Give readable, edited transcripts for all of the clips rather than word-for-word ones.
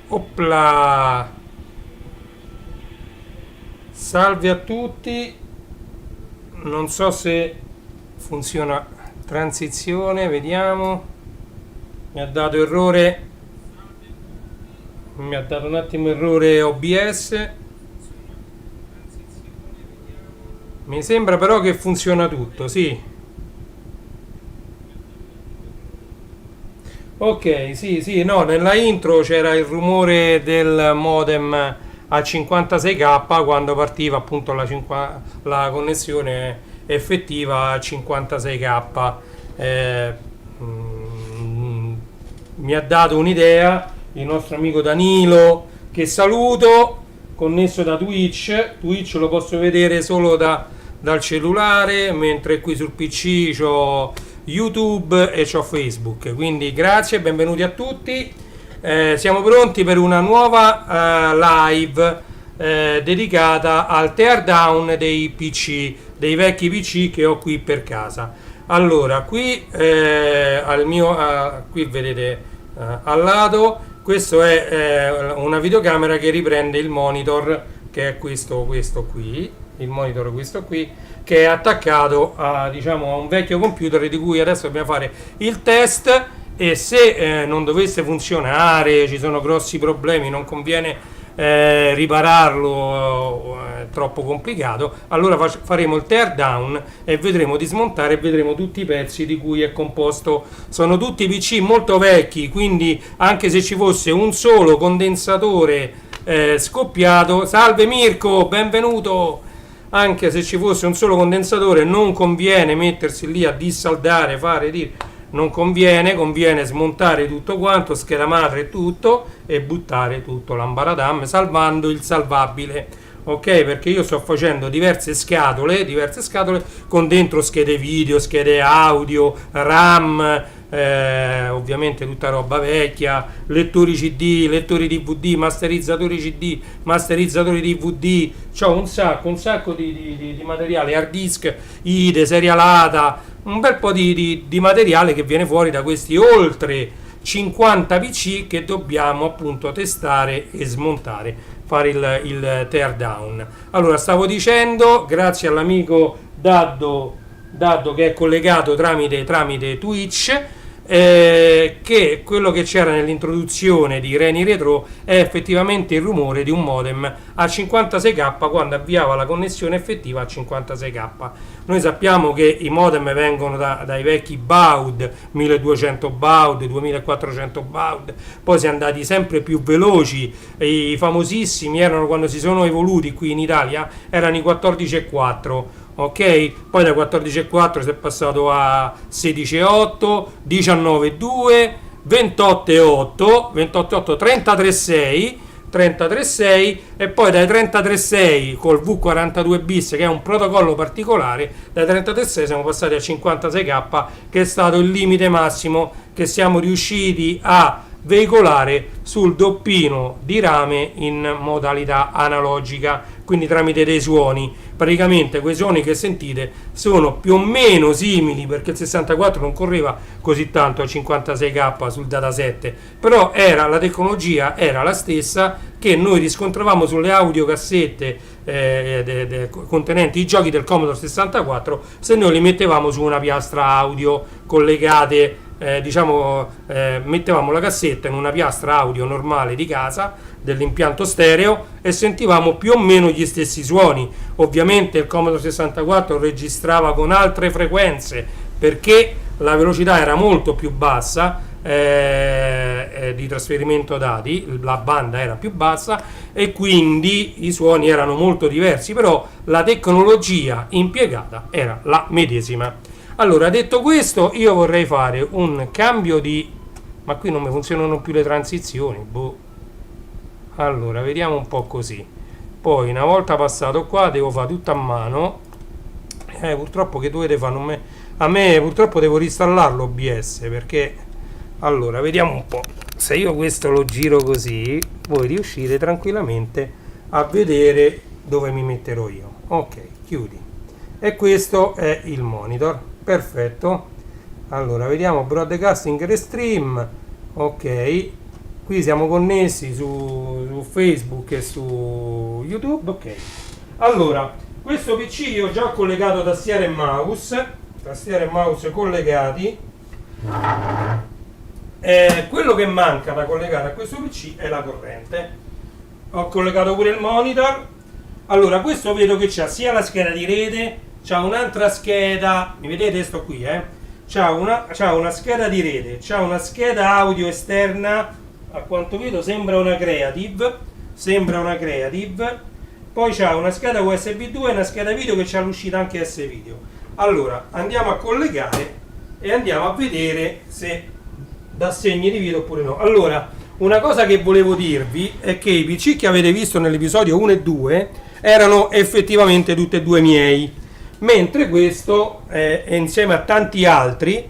Opla! Salve a tutti, non so se funziona transizione, vediamo. Mi ha dato errore, mi ha dato un attimo errore OBS. Mi sembra però che funziona tutto, sì. Ok, sì, sì, no, nella intro c'era il rumore del modem a 56k quando partiva appunto la connessione effettiva a 56k. Eh, mm, Mi ha dato un'idea il nostro amico Danilo, che saluto, connesso da Twitch. Twitch lo posso vedere solo dal cellulare, mentre qui sul PC c'ho YouTube e c'ho Facebook. Quindi grazie, benvenuti a tutti. Siamo pronti per una nuova live dedicata al teardown dei PC, dei vecchi PC che ho qui per casa. Allora, qui qui vedete al lato, questo è una videocamera che riprende il monitor, che è questo qui, il monitor questo qui, che è attaccato a, diciamo, a un vecchio computer di cui adesso dobbiamo fare il test, e se non dovesse funzionare, ci sono grossi problemi, non conviene ripararlo, è troppo complicato, allora faremo il teardown e vedremo di smontare e vedremo tutti i pezzi di cui è composto. Sono tutti PC molto vecchi, quindi anche se ci fosse un solo condensatore scoppiato, salve Mirko, benvenuto, anche se ci fosse un solo condensatore non conviene mettersi lì a dissaldare, non conviene, conviene smontare tutto quanto, scheda madre e tutto, e buttare tutto l'ambaradam, salvando il salvabile. Ok, perché io sto facendo diverse scatole con dentro schede video, schede audio, RAM, ovviamente tutta roba vecchia, lettori CD, lettori DVD, masterizzatori CD, masterizzatori DVD. C'ho un sacco di materiale, hard disk, IDE, serialata, un bel po' di materiale che viene fuori da questi oltre 50 PC che dobbiamo appunto testare e smontare, fare il teardown. Allora, stavo dicendo, grazie all'amico Daddo che è collegato tramite Twitch, che quello che c'era nell'introduzione di Reni Retro è effettivamente il rumore di un modem a 56k quando avviava la connessione effettiva a 56k. Noi sappiamo che i modem vengono dai vecchi baud, 1200 baud, 2400 baud, poi si è andati sempre più veloci, i famosissimi erano, quando si sono evoluti qui in Italia, erano i 14.4. Ok, poi da 14.4 si è passato a 16.8, 19.2, 28.8, 28.8, 33.6 e poi dai 33.6 col V42 bis, che è un protocollo particolare, dai 33.6 siamo passati a 56k, che è stato il limite massimo che siamo riusciti a veicolare sul doppino di rame in modalità analogica, quindi tramite dei suoni. Praticamente quei suoni che sentite sono più o meno simili, perché il 64 non correva così tanto a 56k sul dataset, però la tecnologia era la stessa che noi riscontravamo sulle audiocassette contenenti i giochi del Commodore 64, se noi li mettevamo su una piastra audio collegate, mettevamo la cassetta in una piastra audio normale di casa, dell'impianto stereo, e sentivamo più o meno gli stessi suoni. Ovviamente il Commodore 64 registrava con altre frequenze, perché la velocità era molto più bassa di trasferimento dati, la banda era più bassa e quindi i suoni erano molto diversi, però la tecnologia impiegata era la medesima. Allora, detto questo, io vorrei fare un cambio ma qui non mi funzionano più le transizioni, boh. Allora, vediamo un po' così. Poi, una volta passato qua, devo fare tutto a mano. Purtroppo che dovete fare? A me purtroppo devo reinstallarlo OBS, perché... Allora, vediamo un po'. se io questo lo giro così, voi riuscite tranquillamente a vedere dove mi metterò io. Ok, chiudi. E questo è il monitor, perfetto. Allora vediamo broadcasting restream. Ok, qui siamo connessi su Facebook e su YouTube. Ok, allora questo PC io ho già collegato tastiera e mouse collegati. Quello che manca da collegare a questo PC è la corrente. Ho collegato pure il monitor. Allora questo vedo che c'ha sia la scheda di rete, c'ha un'altra scheda, mi vedete, sto qui, c'ha una scheda di rete, c'ha una scheda audio esterna, a quanto vedo sembra una Creative, poi c'ha una scheda USB 2 e una scheda video che c'ha l'uscita anche S-Video. Allora andiamo a collegare e andiamo a vedere se dà segni di video oppure no. Allora, una cosa che volevo dirvi è che i PC che avete visto nell'episodio 1 e 2 erano effettivamente tutti e due miei, mentre questo insieme a tanti altri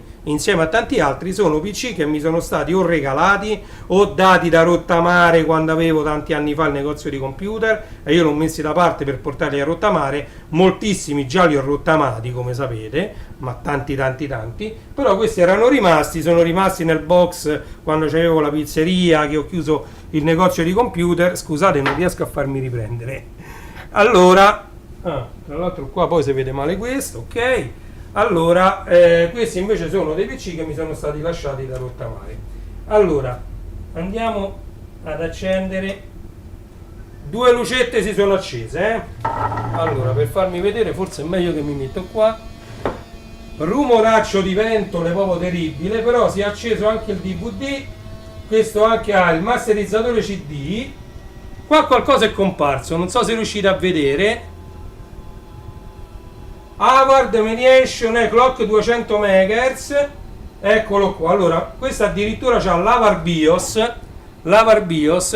sono PC che mi sono stati o regalati o dati da rottamare quando avevo tanti anni fa il negozio di computer e io l'ho messi da parte per portarli a rottamare. Moltissimi già li ho rottamati, come sapete, ma tanti, però questi sono rimasti nel box quando c'avevo la pizzeria, che ho chiuso il negozio di computer. Scusate, non riesco a farmi riprendere. Allora, tra l'altro qua poi si vede male questo, ok? Allora, questi invece sono dei PC che mi sono stati lasciati da rottamare. Allora, andiamo ad accendere. Due lucette si sono accese, Allora, per farmi vedere, forse è meglio che mi metto qua. Rumoraccio di ventole proprio terribile, però si è acceso anche il DVD. Questo anche ha il masterizzatore CD. Qua qualcosa è comparso, non so se riuscite a vedere. Harvard Mediation Clock 200 MHz, eccolo qua. Allora, questo addirittura c'ha l'Avar BIOS,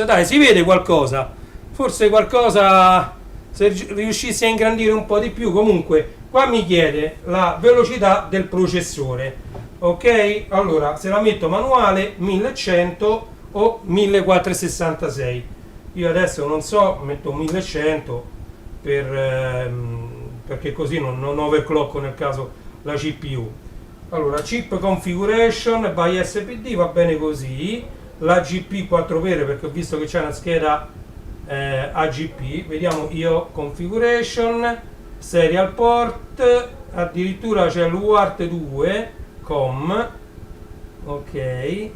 dai, si vede qualcosa, forse qualcosa, se riuscissi a ingrandire un po' di più. Comunque qua mi chiede la velocità del processore, ok? Allora, se la metto manuale 1100 o 1466, io adesso non so, metto 1100 perché così non overclocko nel caso la CPU. Allora, chip configuration by SPD va bene così, la GP 4 pere perché ho visto che c'è una scheda AGP. Vediamo io configuration, serial port, addirittura c'è l'UART 2 COM, ok,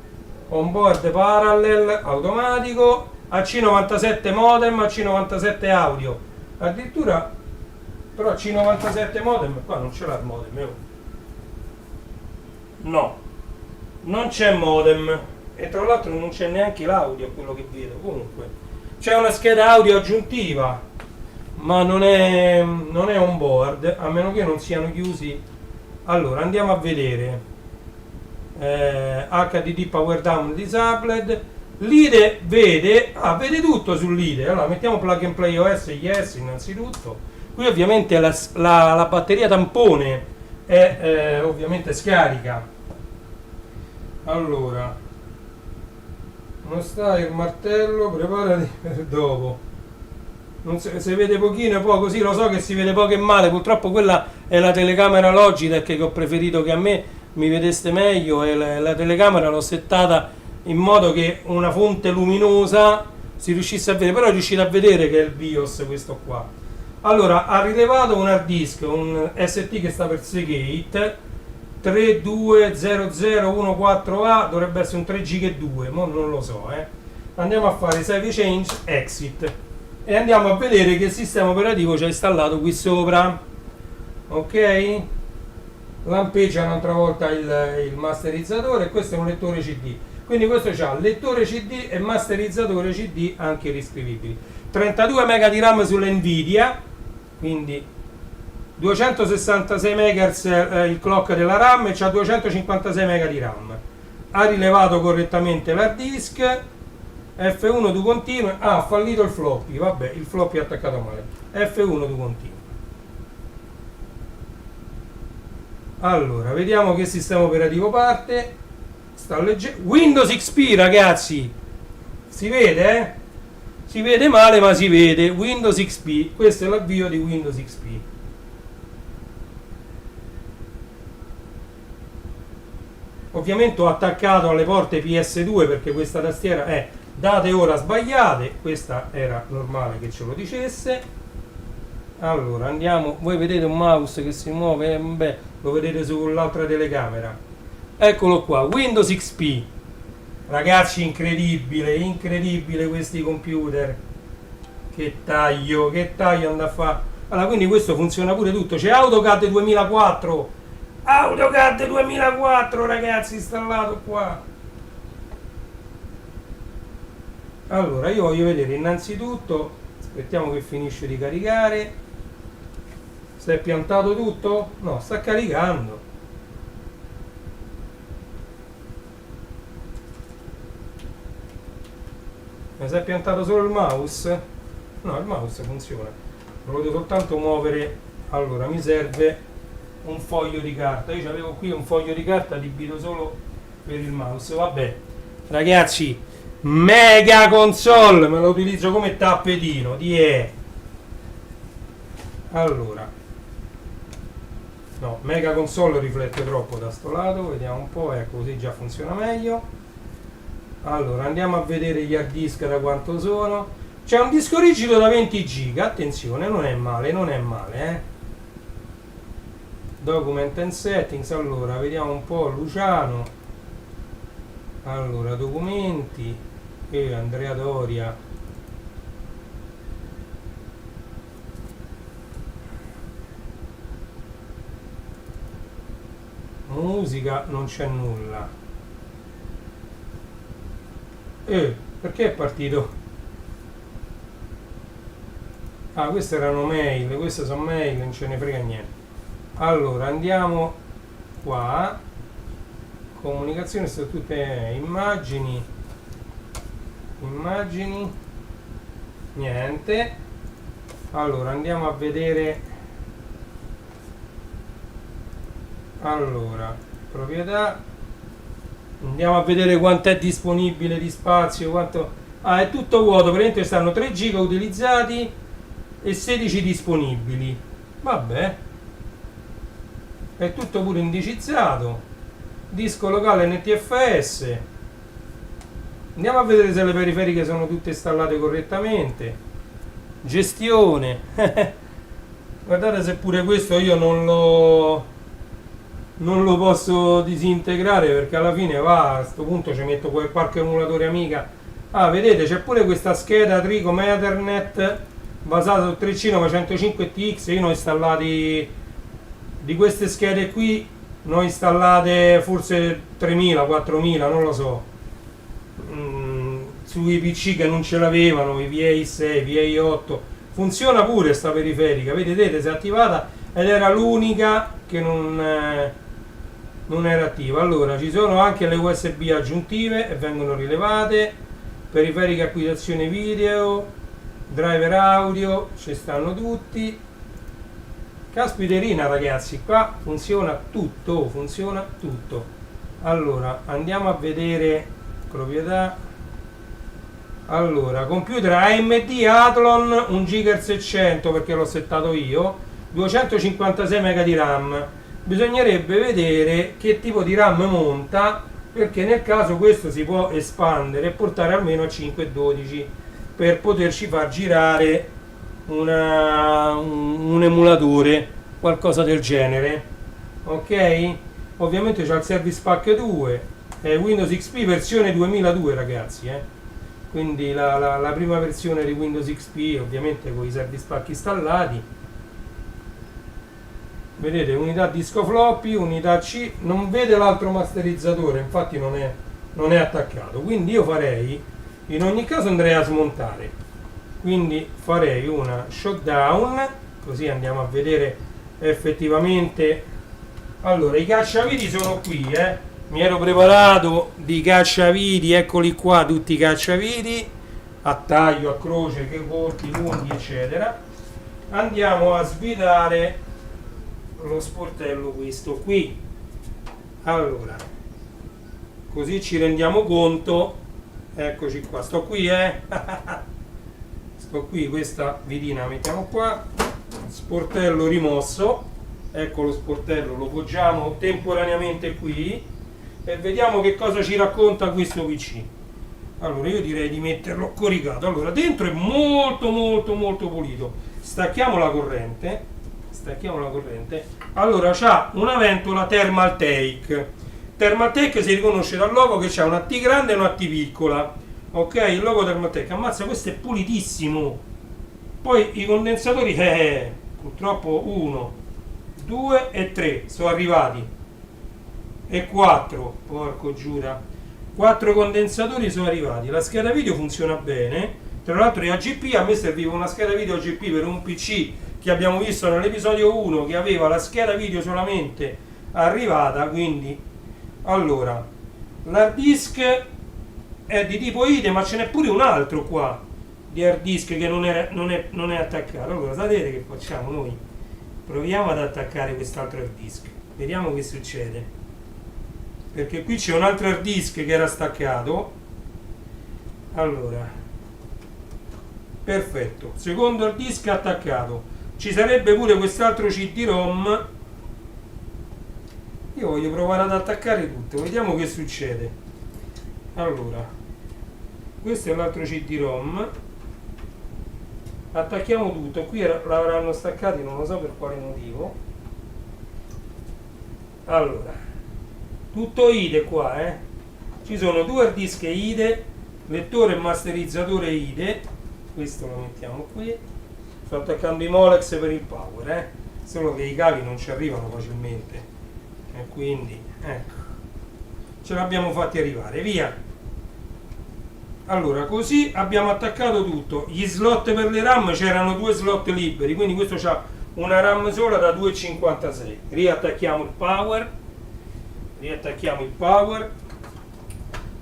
onboard parallel automatico, AC97 modem, AC97 audio, addirittura. Però C97 modem, qua non ce l'ha il modem, no, non c'è modem e tra l'altro non c'è neanche l'audio, quello che vedo. Comunque c'è una scheda audio aggiuntiva, ma non è on board, a meno che non siano chiusi. Allora andiamo a vedere HDD power down disabled. L'IDE vede tutto sull'IDE. Allora mettiamo plug and play OS yes innanzitutto. Qui ovviamente la batteria tampone è ovviamente scarica. Allora, non sta il martello, preparati per dopo. Non si vede pochino, poi così lo so che si vede poco e male. Purtroppo quella è la telecamera Logitech che ho preferito che a me mi vedeste meglio, e la telecamera l'ho settata in modo che una fonte luminosa si riuscisse a vedere, però riuscite a vedere che è il BIOS questo qua. Allora, ha rilevato un hard disk, un ST che sta per Seagate 320014A, dovrebbe essere un 3 GB e 2, ma non lo so, Andiamo a fare save change exit e andiamo a vedere che il sistema operativo ci ha installato qui sopra, ok? Lampeggia un'altra volta il masterizzatore, e questo è un lettore CD, quindi questo c'ha lettore CD e masterizzatore CD anche riscrivibili. 32 MB di RAM sull'Nvidia, quindi 266 MHz il clock della RAM e c'ha 256 MB di RAM. Ha rilevato correttamente l'hard disk. F1 tu continua. Ha fallito il floppy, vabbè, il floppy è attaccato male. F1 tu continua. Allora, vediamo che sistema operativo parte. sta leggendo. Windows XP, ragazzi, si vede, eh? Si vede male, ma si vede. Windows XP, questo è l'avvio di Windows XP. Ovviamente ho attaccato alle porte PS2 perché questa tastiera è date ora sbagliate, questa era normale che ce lo dicesse. Allora andiamo, voi vedete un mouse che si muove, beh, lo vedete sull'altra telecamera, eccolo qua, Windows XP, ragazzi, incredibile, incredibile questi computer, che taglio anda a fare. Allora, quindi questo funziona pure tutto, c'è AutoCAD 2004, AutoCAD 2004, ragazzi, installato qua. Allora io voglio vedere innanzitutto, aspettiamo che finisce di caricare. Si è piantato tutto? No, sta caricando. Mi si è piantato solo il mouse? No, il mouse funziona. Lo voglio soltanto muovere. Allora mi serve un foglio di carta. Io avevo qui un foglio di carta adibito solo per il mouse. Vabbè, ragazzi, mega console, me lo utilizzo come tappetino. Allora, no, mega console riflette troppo da sto lato, vediamo un po', ecco, così già funziona meglio. Allora andiamo a vedere gli hard disk da quanto sono. C'è un disco rigido da 20 giga, attenzione, non è male, Document and settings, allora vediamo un po', Luciano, allora documenti, e Andrea Doria. Musica non c'è nulla. Perché è partito? Ah, queste erano mail, queste sono mail, non ce ne frega niente. Allora andiamo qua, comunicazione, sono tutte immagini, niente. Allora andiamo a vedere. Allora, proprietà, andiamo a vedere quanto è disponibile di spazio, quanto. Ah, è tutto vuoto, praticamente stanno 3 giga utilizzati e 16 disponibili. Vabbè, è tutto pure indicizzato. Disco locale NTFS. Andiamo a vedere se le periferiche sono tutte installate correttamente. Gestione. Guardate se pure questo io non lo posso disintegrare, perché alla fine va, a questo punto ci metto qualche emulatore amica. Ah, vedete, c'è pure questa scheda Tricom Ethernet basata su 3C 905TX. Io ne ho installati, di queste schede qui ne ho installate forse 3000, 4000, non lo so, sui PC che non ce l'avevano, i VA6, VA8. Funziona pure sta periferica, vedete, si è attivata ed era l'unica che non era attiva. Allora ci sono anche le USB aggiuntive e vengono rilevate, periferiche acquisizione video, driver audio, ci stanno tutti. Caspiterina, ragazzi, qua funziona tutto. Allora andiamo a vedere proprietà. Allora, computer AMD Athlon 1 GHz e 100, perché l'ho settato io, 256 MB di RAM. Bisognerebbe vedere che tipo di RAM monta, perché nel caso questo si può espandere e portare almeno a 512 per poterci far girare un emulatore, qualcosa del genere. Ok? Ovviamente c'è il Service Pack 2, è Windows XP versione 2002, ragazzi, quindi la prima versione di Windows XP, ovviamente con i Service Pack installati. Vedete, unità disco floppy, unità C, non vede l'altro masterizzatore, infatti non è attaccato, quindi io farei, in ogni caso andrei a smontare, quindi farei una shutdown, così andiamo a vedere effettivamente. Allora, i cacciaviti sono qui, mi ero preparato di cacciaviti, eccoli qua, tutti i cacciaviti a taglio, a croce, che corti, lunghi, eccetera. Andiamo a svitare lo sportello, questo qui. Allora, così ci rendiamo conto. Eccoci qua, sto qui, sto qui, questa vidina la mettiamo qua, sportello rimosso, ecco lo sportello, lo poggiamo temporaneamente qui e vediamo che cosa ci racconta questo PC. Allora io direi di metterlo coricato. Allora dentro è molto molto molto pulito. Stacchiamo la corrente. Allora c'ha una ventola Thermaltake. Thermaltake si riconosce dal logo che c'ha una T grande e una T piccola. Ok, il logo Thermaltake. Ammazza, questo è pulitissimo. Poi i condensatori, purtroppo 1, 2 e 3 sono arrivati. E 4, porco giura. 4 condensatori sono arrivati, la scheda video funziona bene, tra l'altro è AGP, a me serviva una scheda video AGP per un PC che abbiamo visto nell'episodio 1 che aveva la scheda video solamente arrivata, quindi allora l'hard disk è di tipo IDE, ma ce n'è pure un altro qua di hard disk che non è attaccato. Allora sapete che facciamo noi? Proviamo ad attaccare quest'altro hard disk, vediamo che succede. Perché qui c'è un altro hard disk che era staccato. Allora, perfetto, secondo hard disk attaccato. Ci sarebbe pure quest'altro CD-ROM. Io voglio provare ad attaccare tutto, vediamo che succede. Allora, questo è l'altro CD-ROM. Attacchiamo tutto. Qui l'avranno staccati, non lo so per quale motivo. Allora, tutto IDE qua, ci sono 2 hard disk IDE, lettore e masterizzatore IDE, questo lo mettiamo qui. Sto attaccando i Molex per il power, solo che i cavi non ci arrivano facilmente e quindi ecco, ce l'abbiamo fatti arrivare, via. Allora, così abbiamo attaccato tutto. Gli slot per le RAM, c'erano 2 slot liberi, quindi questo c'ha una RAM sola da 2,56. Riattacchiamo il power.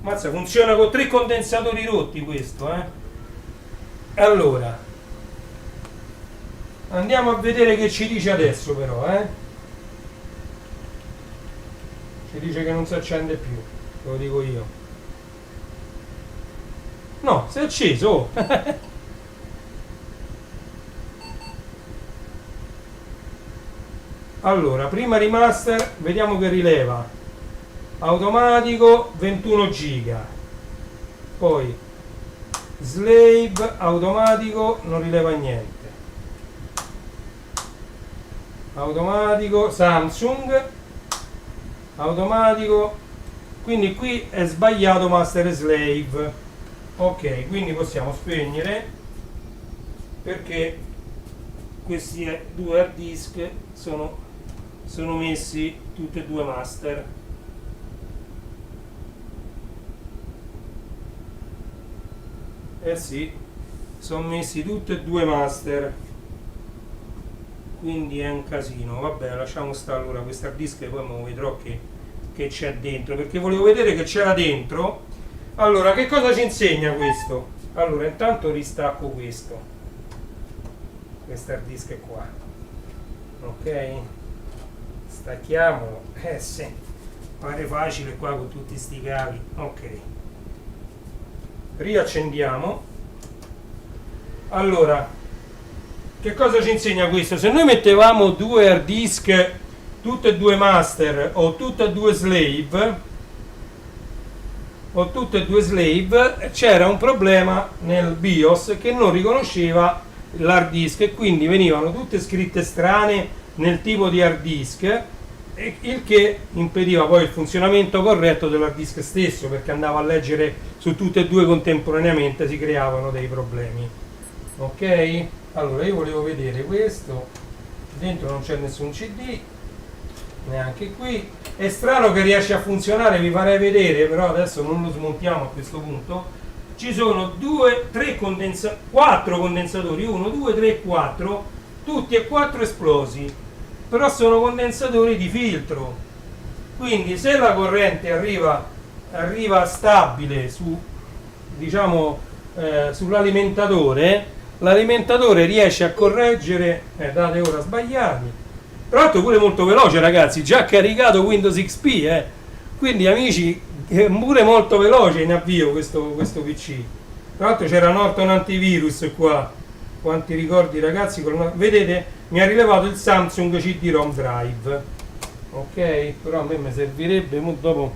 Mazza, funziona con 3 condensatori rotti questo, Allora, andiamo a vedere che ci dice adesso però, Ci dice che non si accende più, te lo dico io. No, si è acceso, oh. Allora, prima remaster, vediamo che rileva. Automatico 21 giga, poi slave automatico non rileva niente, automatico Samsung automatico, quindi qui è sbagliato master e slave. Ok, quindi possiamo spegnere perché questi 2 hard disk sono messi tutti e 2 master. Sì, sono messi tutti e 2 master, quindi è un casino. Vabbè, lasciamo stare allora questo hard disk e poi mi vedrò che c'è dentro, perché volevo vedere che c'era dentro. Allora, che cosa ci insegna questo? Allora, intanto ristacco questo hard disk qua, ok, stacchiamolo. Sì, pare facile qua con tutti sti cavi. Ok, riaccendiamo. Allora, che cosa ci insegna questo? Se noi mettevamo 2 hard disk tutte e 2 master o tutte e 2 slave c'era un problema nel BIOS che non riconosceva l'hard disk e quindi venivano tutte scritte strane nel tipo di hard disk, il che impediva poi il funzionamento corretto dell'hard disk stesso, perché andava a leggere su tutte e 2 contemporaneamente, si creavano dei problemi. Ok, allora io volevo vedere questo, dentro non c'è nessun CD, neanche qui. È strano che riesce a funzionare, vi farei vedere, però adesso non lo smontiamo a questo punto. Ci sono 4 condensatori, 1, 2, 3, 4, tutti e 4 esplosi, però sono condensatori di filtro, quindi se la corrente arriva stabile su, diciamo, sull'alimentatore, l'alimentatore riesce a correggere, date ora sbagliati. Tra l'altro pure molto veloce, ragazzi, già caricato Windows XP, quindi amici, è pure molto veloce in avvio questo PC. Tra l'altro c'era Norton Antivirus qua. Quanti ricordi ragazzi? Vedete, mi ha rilevato il Samsung CD-ROM Drive. Ok, però a me mi servirebbe, dopo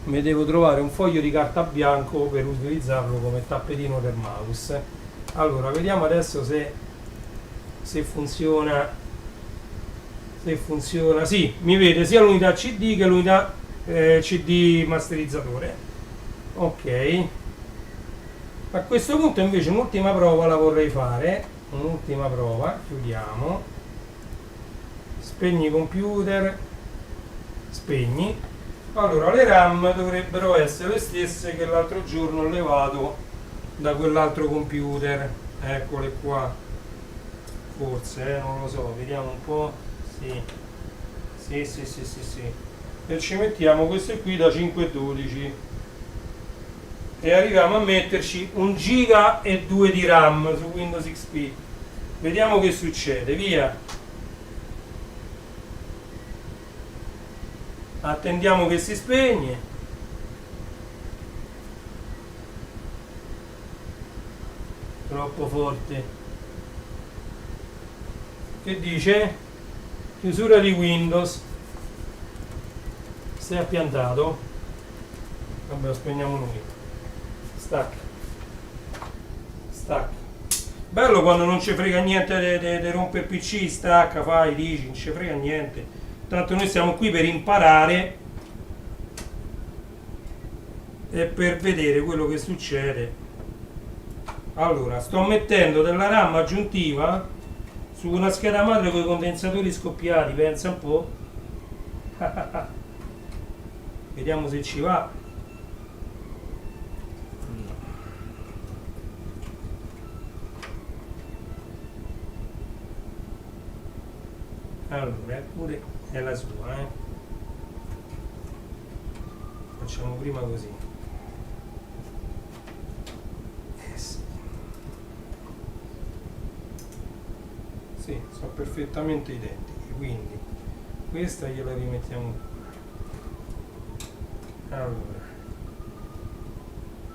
mi devo trovare un foglio di carta bianco per utilizzarlo come tappetino del mouse. Allora, vediamo adesso se funziona. Se funziona, sì, mi vede sia l'unità CD che l'unità CD masterizzatore. Ok, a questo punto invece un'ultima prova la vorrei fare. Un'ultima prova, chiudiamo, spegni computer, spegni. Allora, le RAM dovrebbero essere le stesse che l'altro giorno ho levato da quell'altro computer. Eccole qua, forse, non lo so, vediamo un po'. Sì. E ci mettiamo queste qui da 512 e arriviamo a metterci 1 giga e 2 di RAM su Windows XP. Vediamo che succede, via. Attendiamo che si spegne. Troppo forte. Che dice? Chiusura di Windows. Si è appiantato. Vabbè, lo spegniamo noi. Stacca. Bello quando non ci frega niente di rompere il PC. Stacca, fai, dici, non ci frega niente. Tanto noi siamo qui per imparare e per vedere quello che succede. Allora, sto mettendo della RAM aggiuntiva su una scheda madre con i condensatori scoppiati, pensa un po'. Vediamo se ci va. Allora, pure è la sua, Facciamo prima così. Sì, sono perfettamente identiche, quindi questa gliela rimettiamo. Allora,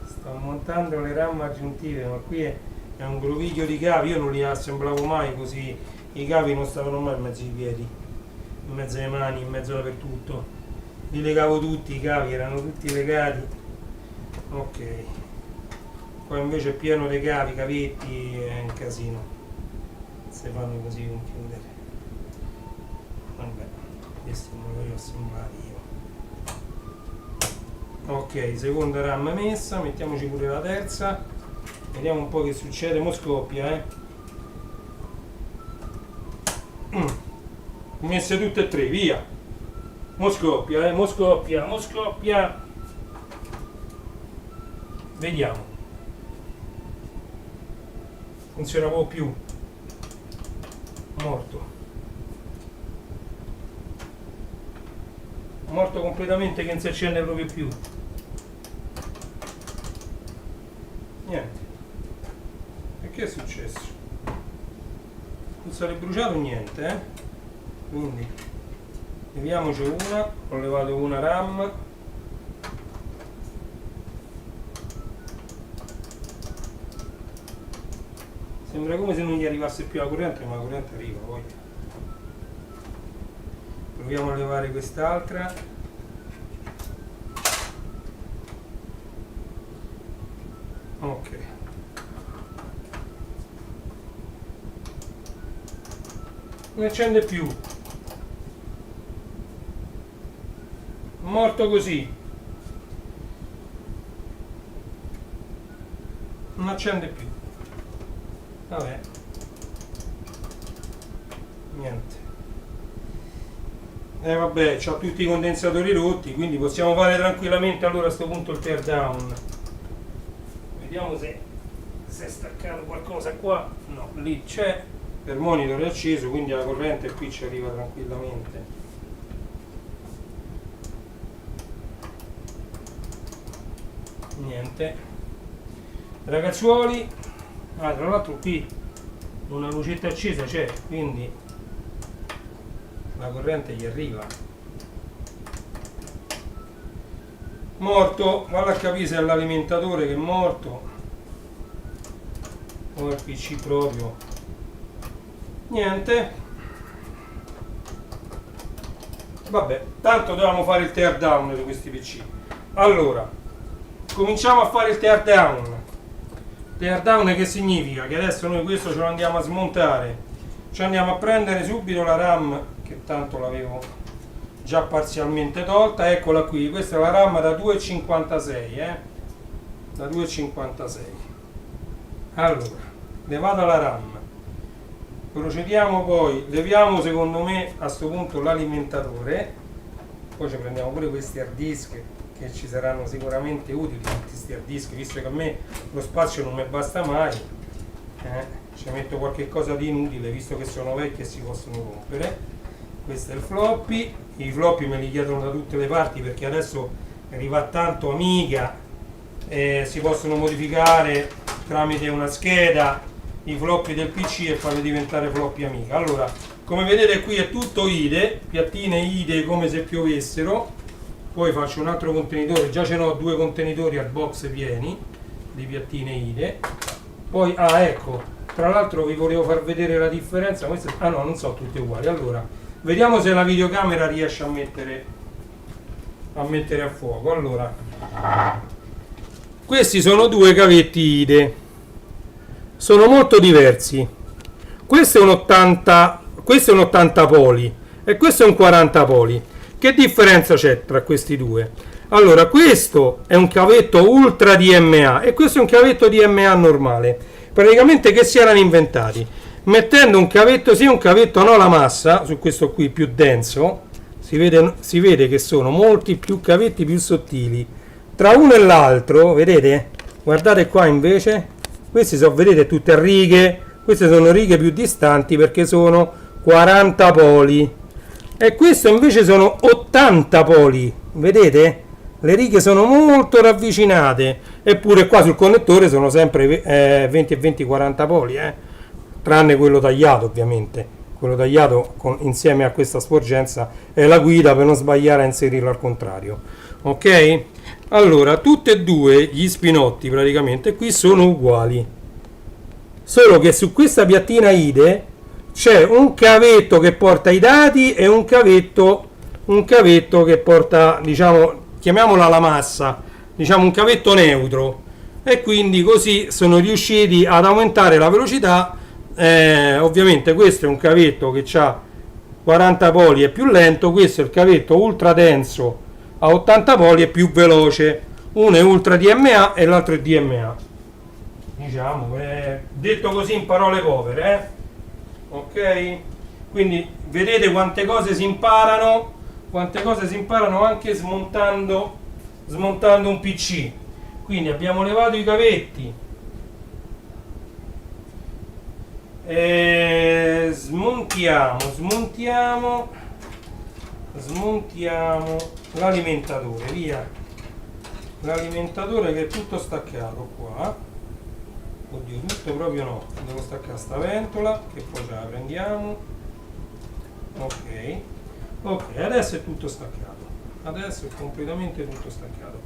sto montando le RAM aggiuntive, ma qui è un groviglio di cavi, io non li assemblavo mai così, i cavi non stavano mai in mezzo ai piedi, in mezzo alle mani, in mezzo dappertutto, li legavo tutti, i cavi erano tutti legati. Ok, qua invece è pieno di cavi, cavetti, è un casino se fanno così i computer. Vabbè, questo me lo voglio assemblare io. Ok, seconda RAM messa, mettiamoci pure la terza, vediamo un po' che succede. Mo scoppia, messe tutte e tre, via. Mo scoppia, mo scoppia. Vediamo. Funziona un po' più. Morto completamente, che non si accende proprio più. Niente. E che è successo? Non si è bruciato niente, Quindi leviamoci una, ho levato una RAM. Sembra come se non gli arrivasse più la corrente, ma la corrente arriva poi. Proviamo a levare quest'altra. Ok. Non accende più. Morto così. Non accende più. Vabbè. Niente. Vabbè, c'ha tutti i condensatori rotti, quindi possiamo fare tranquillamente allora a questo punto il teardown. Vediamo se è staccato qualcosa qua. No, lì c'è. Il monitor è acceso, quindi la corrente qui ci arriva tranquillamente. Niente. Ragazzuoli, tra l'altro qui una lucetta accesa c'è, quindi la corrente gli arriva. morto, valla a capire se è l'alimentatore che è morto o il PC proprio. Niente, vabbè, tanto dovevamo fare il tear down di questi PC. Allora, cominciamo a fare il tear down. Tear down che significa? Che adesso noi questo ce lo andiamo a smontare, ci andiamo a prendere subito la RAM, che tanto l'avevo già parzialmente tolta, eccola qui, questa è la RAM da 2,56, da 2,56. Allora, levata la RAM, procediamo poi, leviamo secondo me a sto punto l'alimentatore, poi ci prendiamo pure questi hard disk che ci saranno sicuramente utili, tutti questi hard disk, visto che a me lo spazio non mi basta mai, ci metto qualche cosa di inutile visto che sono vecchi e si possono rompere. Questo è il floppy, i floppy me li chiedono da tutte le parti perché adesso arriva tanto Amiga, si possono modificare tramite una scheda i floppy del PC e farli diventare floppy Amiga. Allora, come vedete qui è tutto IDE, piattine IDE come se piovessero. Poi faccio un altro contenitore, già ce n'ho 2 contenitori al box pieni di piattine IDE. Poi, ecco, tra l'altro vi volevo far vedere la differenza. Queste, no, non sono tutte uguali. Allora, vediamo se la videocamera riesce a mettere a fuoco. Allora, questi sono 2 cavetti IDE, sono molto diversi. Questo è un 80 poli e questo è un 40 poli. Che differenza c'è tra questi due? Allora, questo è un cavetto ultra DMA e questo è un cavetto DMA normale. Praticamente che si erano inventati? Mettendo un cavetto sì e un cavetto no la massa, su questo qui più denso, si vede che sono molti più cavetti più sottili. Tra uno e l'altro, vedete? Guardate qua invece, questi sono, vedete, tutte a righe, queste sono righe più distanti perché sono 40 poli. E questo invece sono 80 poli, vedete? Le righe sono molto ravvicinate, eppure qua sul connettore sono sempre 20 e 20, 40 poli, tranne quello tagliato ovviamente. Quello tagliato insieme a questa sporgenza è la guida per non sbagliare a inserirlo al contrario. Ok? Allora, tutti e due gli spinotti praticamente qui sono uguali, solo che su questa piattina IDE c'è un cavetto che porta i dati e un cavetto che porta, diciamo, chiamiamola la massa, diciamo un cavetto neutro, e quindi così sono riusciti ad aumentare la velocità. Ovviamente questo è un cavetto che ha 40 poli e più lento, questo è il cavetto ultra denso a 80 poli e più veloce, uno è ultra DMA e l'altro è DMA, diciamo, detto così in parole povere, ok? Quindi vedete quante cose si imparano anche smontando un PC. Quindi abbiamo levato i cavetti, smontiamo l'alimentatore, via l'alimentatore che è tutto staccato qua. Oddio, tutto proprio no, devo staccare sta ventola che poi ce la prendiamo. Ok, adesso è tutto staccato, adesso è completamente tutto staccato.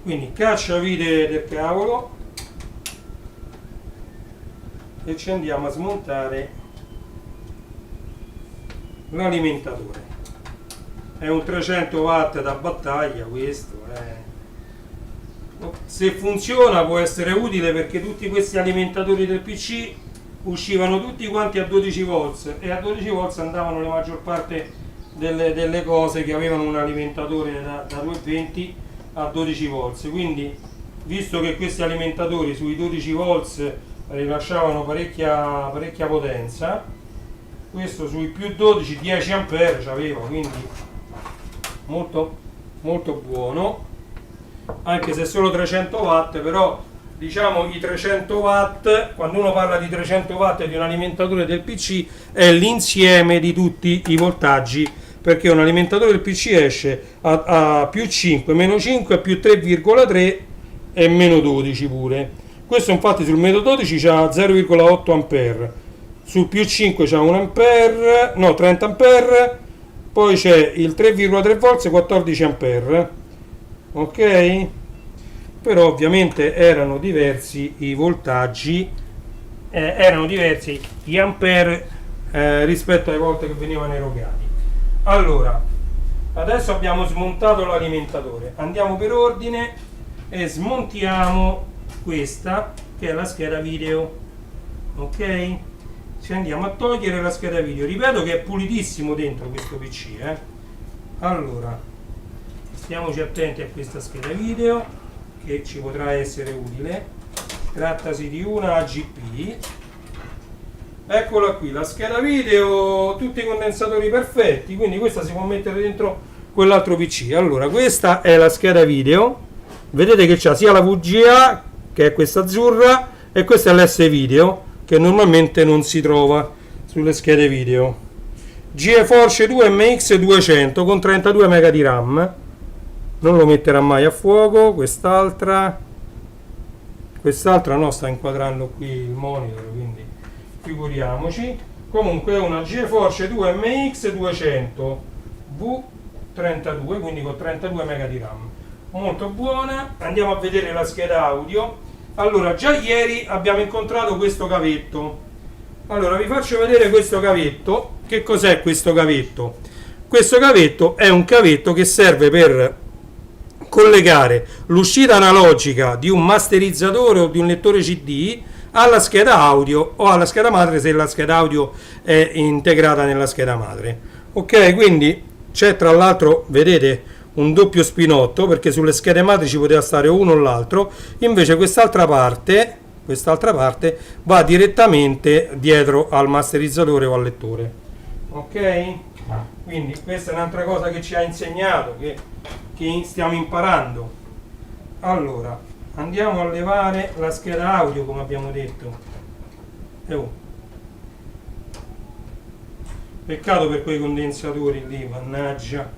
Quindi cacciavite del cavolo e ci andiamo a smontare l'alimentatore. È un 300 watt da battaglia questo, se funziona può essere utile perché tutti questi alimentatori del PC uscivano tutti quanti a 12 volts e a 12 volts andavano la maggior parte delle cose che avevano un alimentatore da 220 a 12 volts. Quindi, visto che questi alimentatori sui 12 volts rilasciavano parecchia potenza, questo sui più 12 10 ampere c'aveva, quindi molto molto buono, anche se solo 300 watt, però diciamo i 300 watt, quando uno parla di 300 watt di un alimentatore del PC è l'insieme di tutti i voltaggi, perché un alimentatore del PC esce a più 5, meno 5, più 3,3 e meno 12 pure. Questo infatti sul meno 12 c'ha 0,8 ampere, sul più 5 c'ha 1 ampere, no 30 ampere, poi c'è il 3,3 volts 14 ampere, ok? Però ovviamente erano diversi i voltaggi, erano diversi gli ampere rispetto alle volte che venivano erogati. Allora, adesso abbiamo smontato l'alimentatore, andiamo per ordine e smontiamo questa che è la scheda video, ok? Ci andiamo a togliere la scheda video, ripeto che è pulitissimo dentro questo PC, allora stiamoci attenti a questa scheda video che ci potrà essere utile. Trattasi di una AGP, eccola qui la scheda video, tutti i condensatori perfetti, quindi questa si può mettere dentro quell'altro PC. Allora questa è la scheda video, vedete che c'ha sia la VGA che è questa azzurra e questa è l'S video che normalmente non si trova sulle schede video. GeForce 2 MX 200 con 32 MB di RAM, non lo metterà mai a fuoco. Quest'altra no, sta inquadrando qui il monitor, quindi figuriamoci. Comunque è una GeForce 2 MX 200 V32, quindi con 32 MB di RAM, molto buona. Andiamo a vedere la scheda audio. Allora, già ieri abbiamo incontrato questo cavetto. Allora vi faccio vedere questo cavetto. Che cos'è questo cavetto? Questo cavetto è un cavetto che serve per collegare l'uscita analogica di un masterizzatore o di un lettore CD alla scheda audio o alla scheda madre se la scheda audio è integrata nella scheda madre. Ok, quindi c'è tra l'altro, vedete, un doppio spinotto perché sulle schede madri ci poteva stare uno o l'altro, invece quest'altra parte va direttamente dietro al masterizzatore o al lettore. Ok? Quindi questa è un'altra cosa che ci ha insegnato, che stiamo imparando. Allora, andiamo a levare la scheda audio come abbiamo detto. Peccato per quei condensatori lì, mannaggia,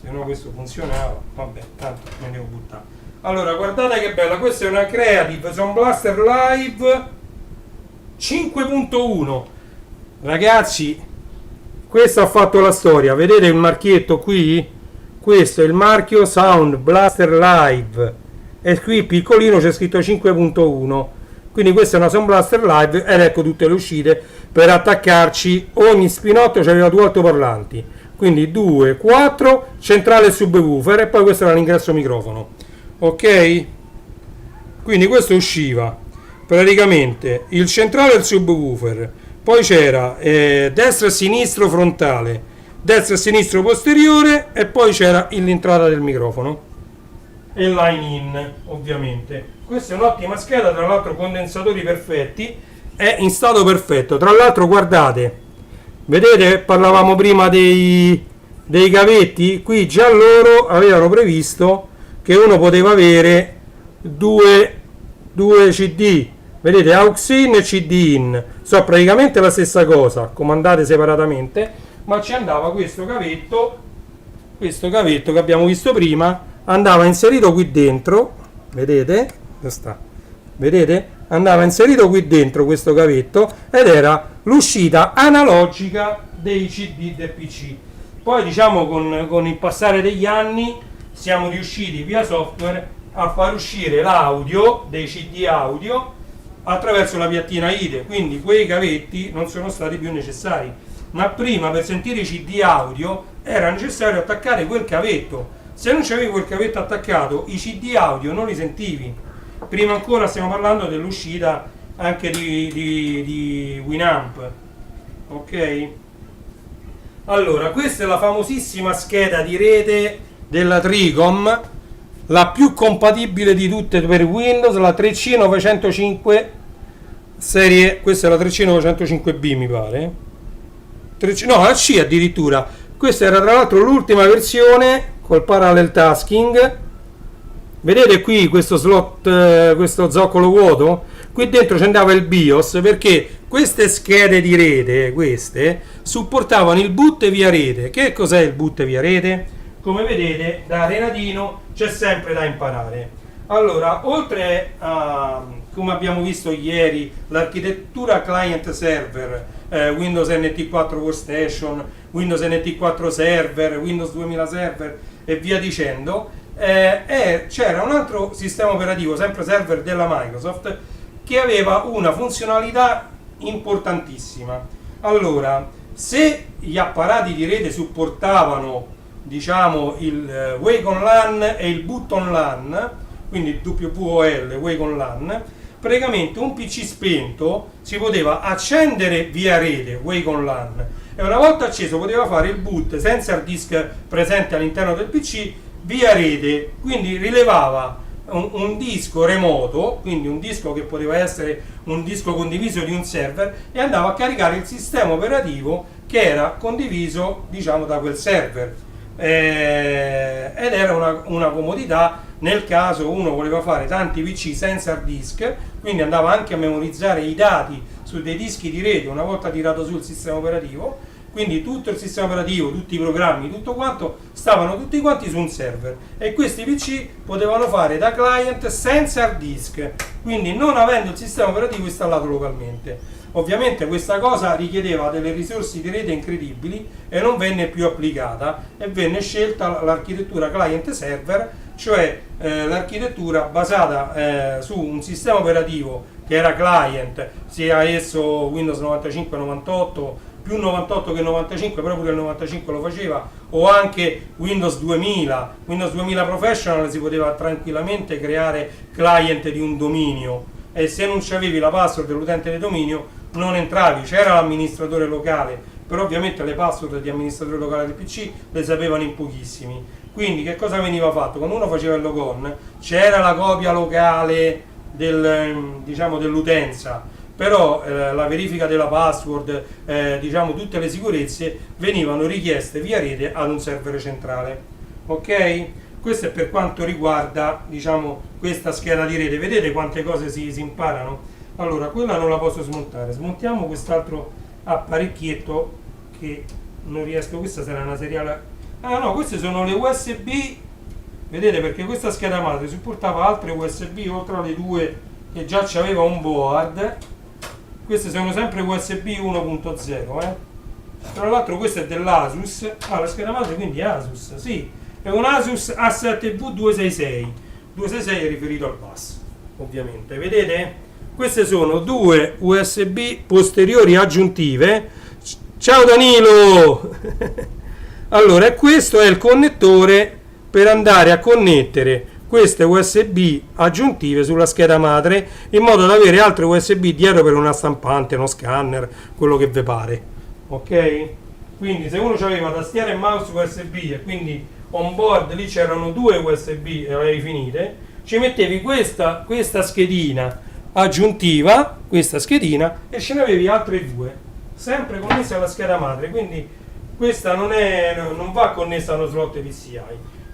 se no questo funzionava. Vabbè, tanto me ne devo buttare. Allora, guardate che bella, questa è una Creative Sound Blaster Live 5.1. Ragazzi, questo ha fatto la storia. Vedete il marchietto qui? Questo è il marchio Sound Blaster Live e qui piccolino c'è scritto 5.1. quindi questa è una Sound Blaster Live ed ecco tutte le uscite per attaccarci. Ogni spinotto c'aveva due altoparlanti, quindi 2, 4, centrale subwoofer e poi questo era l'ingresso microfono. Ok, quindi questo usciva praticamente il centrale e il subwoofer, poi c'era destra e sinistro frontale, destra e sinistro posteriore e poi c'era l'entrata del microfono e line in ovviamente. Questa è un'ottima scheda, tra l'altro condensatori perfetti, è in stato perfetto. Tra l'altro guardate, vedete, parlavamo prima dei cavetti, qui già loro avevano previsto che uno poteva avere due CD, vedete, aux in e CD in, so praticamente la stessa cosa, comandate separatamente, ma ci andava questo cavetto che abbiamo visto prima, andava inserito qui dentro, vedete, andava inserito qui dentro questo cavetto ed era l'uscita analogica dei CD del PC. Poi diciamo con il passare degli anni siamo riusciti via software a far uscire l'audio dei CD audio attraverso la piattina IDE, quindi quei cavetti non sono stati più necessari, ma prima per sentire i CD audio era necessario attaccare quel cavetto. Se non c'avevi quel cavetto attaccato i CD audio non li sentivi. Prima ancora stiamo parlando dell'uscita anche di Winamp. Ok, allora questa è la famosissima scheda di rete della Tricom, la più compatibile di tutte per Windows, la 3C905 serie, questa è la 3C905B mi pare, no, la C addirittura. Questa era tra l'altro l'ultima versione col parallel tasking. Vedete qui questo slot, questo zoccolo vuoto? Qui dentro c'è andava il BIOS, perché queste schede di rete, queste, supportavano il boot via rete. Che cos'è il boot via rete? Come vedete da Renatino c'è sempre da imparare. Allora, oltre a, come abbiamo visto ieri, l'architettura client server, Windows NT4 Workstation, Windows NT4 Server, Windows 2000 Server e via dicendo, c'era un altro sistema operativo, sempre server della Microsoft, che aveva una funzionalità importantissima. Allora, se gli apparati di rete supportavano, diciamo, il Wake on LAN e il boot on LAN, quindi WOL, Wake on LAN, praticamente un PC spento si poteva accendere via rete, Wake on LAN, e una volta acceso poteva fare il boot senza hard disk presente all'interno del PC via rete, quindi rilevava un disco remoto, quindi un disco che poteva essere un disco condiviso di un server, e andava a caricare il sistema operativo che era condiviso, diciamo, da quel server. Ed era una comodità nel caso uno voleva fare tanti PC senza hard disk, quindi andava anche a memorizzare i dati su dei dischi di rete una volta tirato sul sistema operativo. Quindi tutto il sistema operativo, tutti i programmi, tutto quanto stavano tutti quanti su un server, e questi PC potevano fare da client senza hard disk, quindi non avendo il sistema operativo installato localmente. Ovviamente questa cosa richiedeva delle risorse di rete incredibili e non venne più applicata, e venne scelta l'architettura client server, cioè l'architettura basata su un sistema operativo che era client, sia esso Windows 95-98 più 98 che 95, però pure il 95 lo faceva, o anche Windows 2000. Windows 2000 Professional si poteva tranquillamente creare client di un dominio, e se non c'avevi la password dell'utente di dominio non entravi. C'era l'amministratore locale, però ovviamente le password di amministratore locale del PC le sapevano in pochissimi. Quindi che cosa veniva fatto? Quando uno faceva il logon c'era la copia locale diciamo, dell'utenza, però la verifica della password, diciamo, tutte le sicurezze venivano richieste via rete ad un server centrale. Ok? Questo è per quanto riguarda, diciamo, questa scheda di rete. Vedete quante cose si imparano? Allora, quella non la posso smontare. Smontiamo quest'altro apparecchietto che non riesco. Questa sarà una seriale. Ah no, queste sono le USB. Vedete, perché questa scheda madre supportava altre USB oltre alle due che già c'aveva un board. Queste sono sempre USB 1.0, Tra l'altro questo è dell'Asus. La scheda madre quindi è Asus, sì, è un Asus A7V266. 266 è riferito al bus, ovviamente. Vedete? Queste sono due USB posteriori aggiuntive. Ciao Danilo! Allora, questo è il connettore per andare a connettere queste USB aggiuntive sulla scheda madre, in modo da avere altre USB dietro per una stampante, uno scanner, quello che vi pare. Ok? Quindi se uno aveva tastiera e mouse USB, e quindi on board lì c'erano due USB e le avevi finite, ci mettevi questa schedina aggiuntiva, questa schedina, e ce ne avevi altre due, sempre connesse alla scheda madre. Quindi questa non va connessa a uno slot PCI,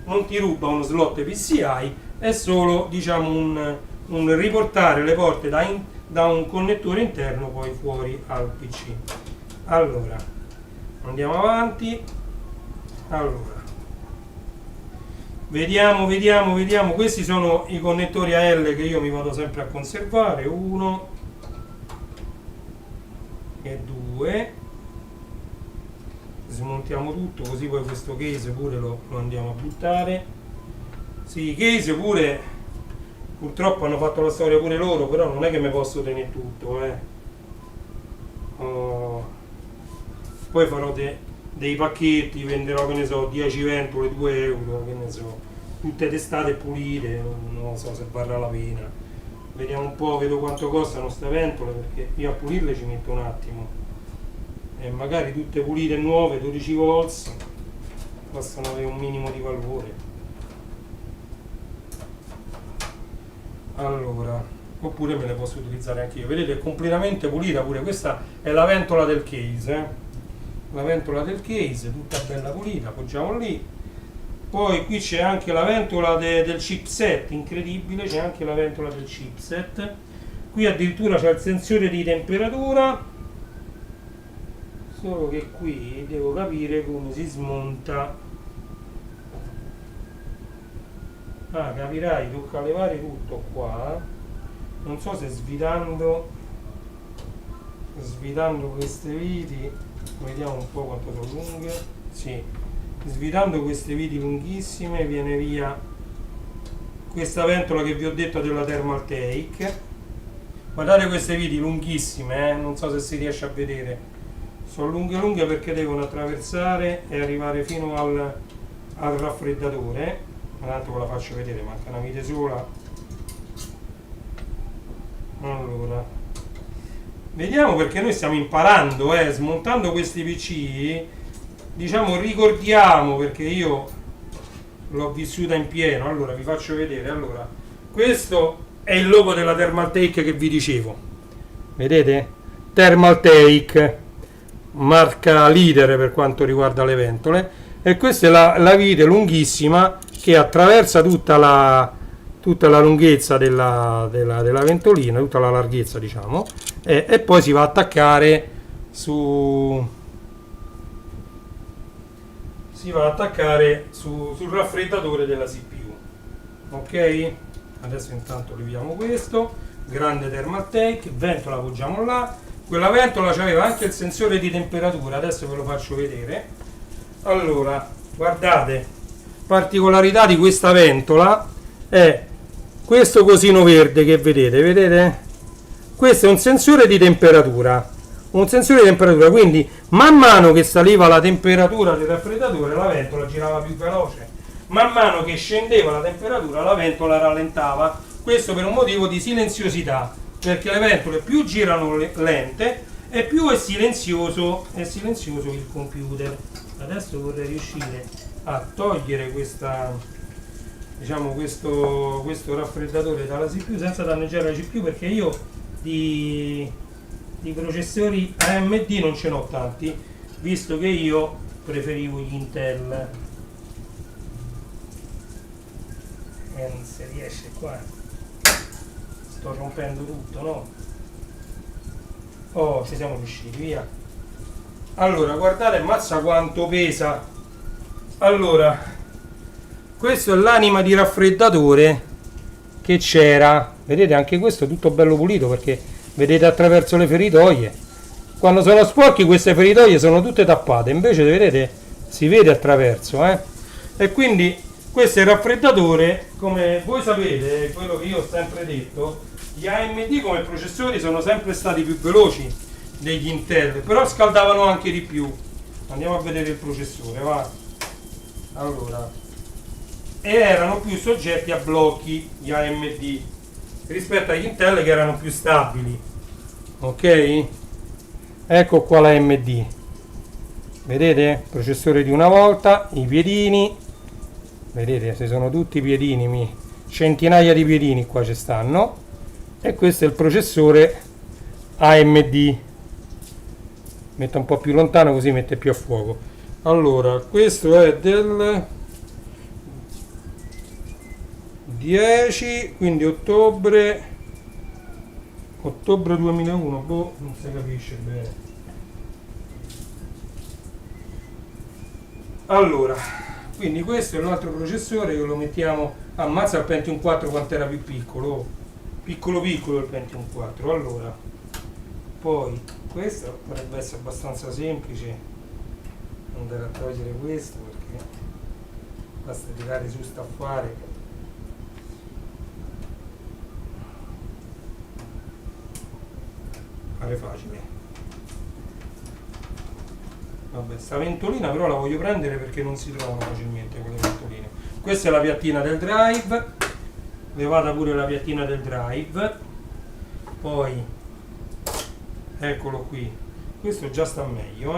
non ti ruba uno slot PCI, è solo, diciamo, un riportare le porte da un connettore interno poi fuori al PC. Allora, andiamo avanti. Allora, vediamo. Questi sono i connettori AL che io mi vado sempre a conservare. 1 e 2. Smontiamo tutto, così poi questo case pure lo andiamo a buttare. Sì, i case pure purtroppo hanno fatto la storia pure loro, però non è che mi posso tenere tutto, Poi farò dei pacchetti, venderò, che ne so, 10 ventole, 2 euro, che ne so, tutte testate pulite, non so se varrà la pena. Vediamo un po', vedo quanto costano ste ventole, perché io a pulirle ci metto un attimo. E magari tutte pulite e nuove, 12 volts, possono avere un minimo di valore. Allora, oppure me le posso utilizzare anche io. Vedete, è completamente pulita pure. Questa è la ventola del case, La ventola del case, tutta bella pulita, appoggiamo lì. Poi qui c'è anche la ventola del chipset, incredibile, c'è anche la ventola del chipset. Qui addirittura c'è il sensore di temperatura. Solo che qui devo capire come si smonta. Capirai, tocca levare tutto qua. Non so se svidando queste viti, vediamo un po' quanto sono lunghe. Sì, svidando queste viti lunghissime viene via questa ventola che vi ho detto della Thermaltake. Guardate queste viti lunghissime, non so se si riesce a vedere, sono lunghe lunghe perché devono attraversare e arrivare fino al raffreddatore. Tanto ve la faccio vedere, manca una vite sola. Allora, vediamo, perché noi stiamo imparando, smontando questi PC, diciamo, ricordiamo, perché io l'ho vissuta in pieno. Allora vi faccio vedere. Allora, questo è il logo della Thermaltake che vi dicevo, vedete? Thermaltake, marca leader per quanto riguarda le ventole, e questa è la vite lunghissima che attraversa tutta la lunghezza della ventolina, tutta la larghezza, diciamo, e poi si va a attaccare sul raffreddatore della CPU. Ok, adesso intanto leviamo questo. Grande Thermaltake, ventola appoggiamo là. Quella ventola aveva anche il sensore di temperatura, adesso ve lo faccio vedere. Allora, guardate, particolarità di questa ventola è questo cosino verde che vedete? Questo è un sensore di temperatura, quindi man mano che saliva la temperatura del raffreddatore la ventola girava più veloce, man mano che scendeva la temperatura la ventola rallentava. Questo per un motivo di silenziosità, perché le ventole più girano lente e più è silenzioso il computer. Adesso vorrei riuscire a togliere questo raffreddatore dalla CPU senza danneggiare la CPU, perché io di processori AMD non ce n'ho tanti, visto che io preferivo gli Intel. E non si riesce qua, sto rompendo tutto, no? Oh, ci siamo riusciti, via. Allora, guardate, ammazza quanto pesa. Allora, questo è l'anima di raffreddatore che c'era, vedete, anche questo tutto bello pulito, perché vedete attraverso le feritoie. Quando sono sporchi queste feritoie sono tutte tappate, invece vedete si vede attraverso, e quindi questo è il raffreddatore. Come voi sapete, quello che io ho sempre detto, gli AMD come processori sono sempre stati più veloci degli Intel, però scaldavano anche di più. Andiamo a vedere il processore, va. Allora, e erano più soggetti a blocchi gli AMD rispetto agli Intel, che erano più stabili. Ok, ecco qua l'AMD, vedete, processore di una volta, i piedini, vedete, se sono tutti piedini, centinaia di piedini qua ci stanno, e questo è il processore AMD. Metto un po' più lontano così mette più a fuoco. Allora, questo è del 10, quindi ottobre 2001, boh, non si capisce bene. Allora, quindi questo è l'altro processore che lo mettiamo. Ammazza il Pentium 4 quanto era più piccolo, piccolo il Pentium 4. Allora, poi questo dovrebbe essere abbastanza semplice, andare a togliere questo, perché basta tirare su, staffare. Fare facile. Vabbè, sta ventolina però la voglio prendere perché non si trovano facilmente quelle ventoline. Questa è la piattina del drive, levata pure la piattina del drive, poi eccolo qui, questo già sta meglio,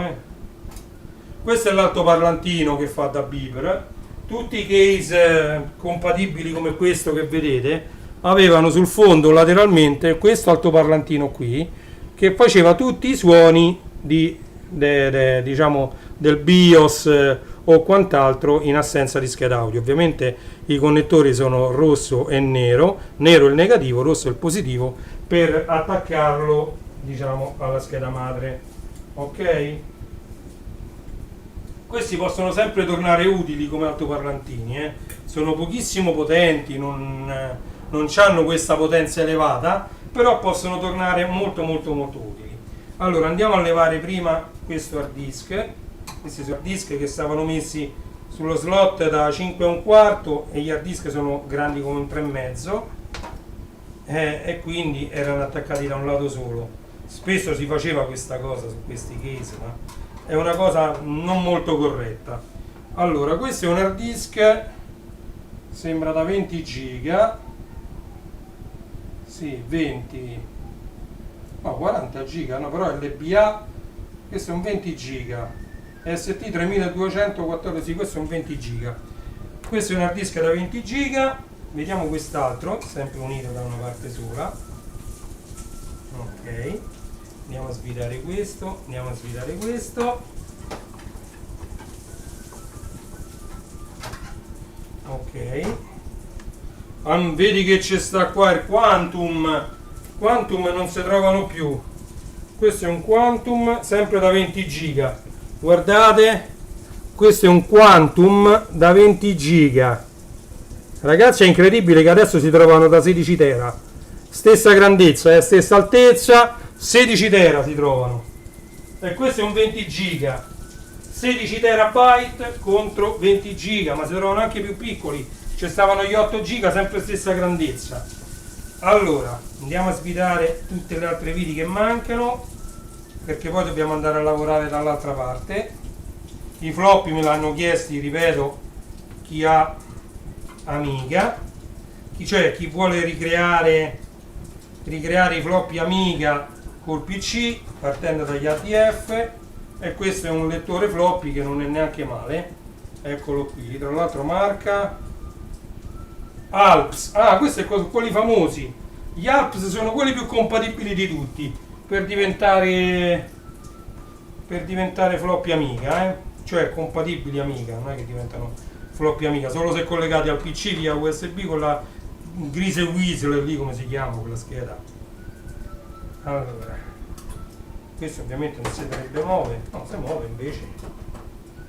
questo è l'altoparlantino che fa da beeper. Tutti i case compatibili come questo che vedete avevano sul fondo lateralmente questo altoparlantino qui che faceva tutti i suoni diciamo del BIOS o quant'altro in assenza di scheda audio. Ovviamente i connettori sono rosso e nero, nero il negativo, rosso il positivo, per attaccarlo, diciamo, alla scheda madre. Ok, questi possono sempre tornare utili come altoparlantini, sono pochissimo potenti, non hanno questa potenza elevata, però possono tornare molto utili. Allora, andiamo a levare prima questo hard disk. Questi sono hard disk che stavano messi sullo slot da 5 a un quarto e gli hard disk sono grandi come un 3,5 e quindi erano attaccati da un lato solo. Spesso si faceva questa cosa su questi case, ma è una cosa non molto corretta. Allora, questo è un hard disk, sembra da 20 giga, sì, 20, no, 40 giga, no, però è l'EBA, questo è un 20 giga, ST 3214, sì, questo è un 20 giga, questo è un hard disk da 20 giga, vediamo quest'altro, sempre unito da una parte sola, ok, andiamo a svidare questo, ok, vedi che c'è sta qua il Quantum non si trovano più, questo è un Quantum sempre da 20 giga, guardate, questo è un Quantum da 20 giga, ragazzi, è incredibile che adesso si trovano da 16 tera, stessa grandezza, stessa altezza, 16 tera si trovano, e questo è un 20 giga, 16 terabyte contro 20 giga, ma si trovano anche più piccoli, ci stavano gli 8 giga, sempre stessa grandezza. Allora, andiamo a svidare tutte le altre viti che mancano, perché poi dobbiamo andare a lavorare dall'altra parte. I floppy me l'hanno chiesti, ripeto, chi ha Amiga, chi vuole ricreare i floppy Amiga col PC partendo dagli ADF, e questo è un lettore floppy che non è neanche male, eccolo qui, tra l'altro marca Alps, questo è quelli famosi, gli Alps sono quelli più compatibili di tutti per diventare floppy Amiga, cioè compatibili Amiga, non è che diventano floppy Amiga, solo se collegati al PC via USB con la Grise Weasel, lì come si chiama quella scheda. Allora, questo ovviamente non si dovrebbe muovere, no, si muove invece,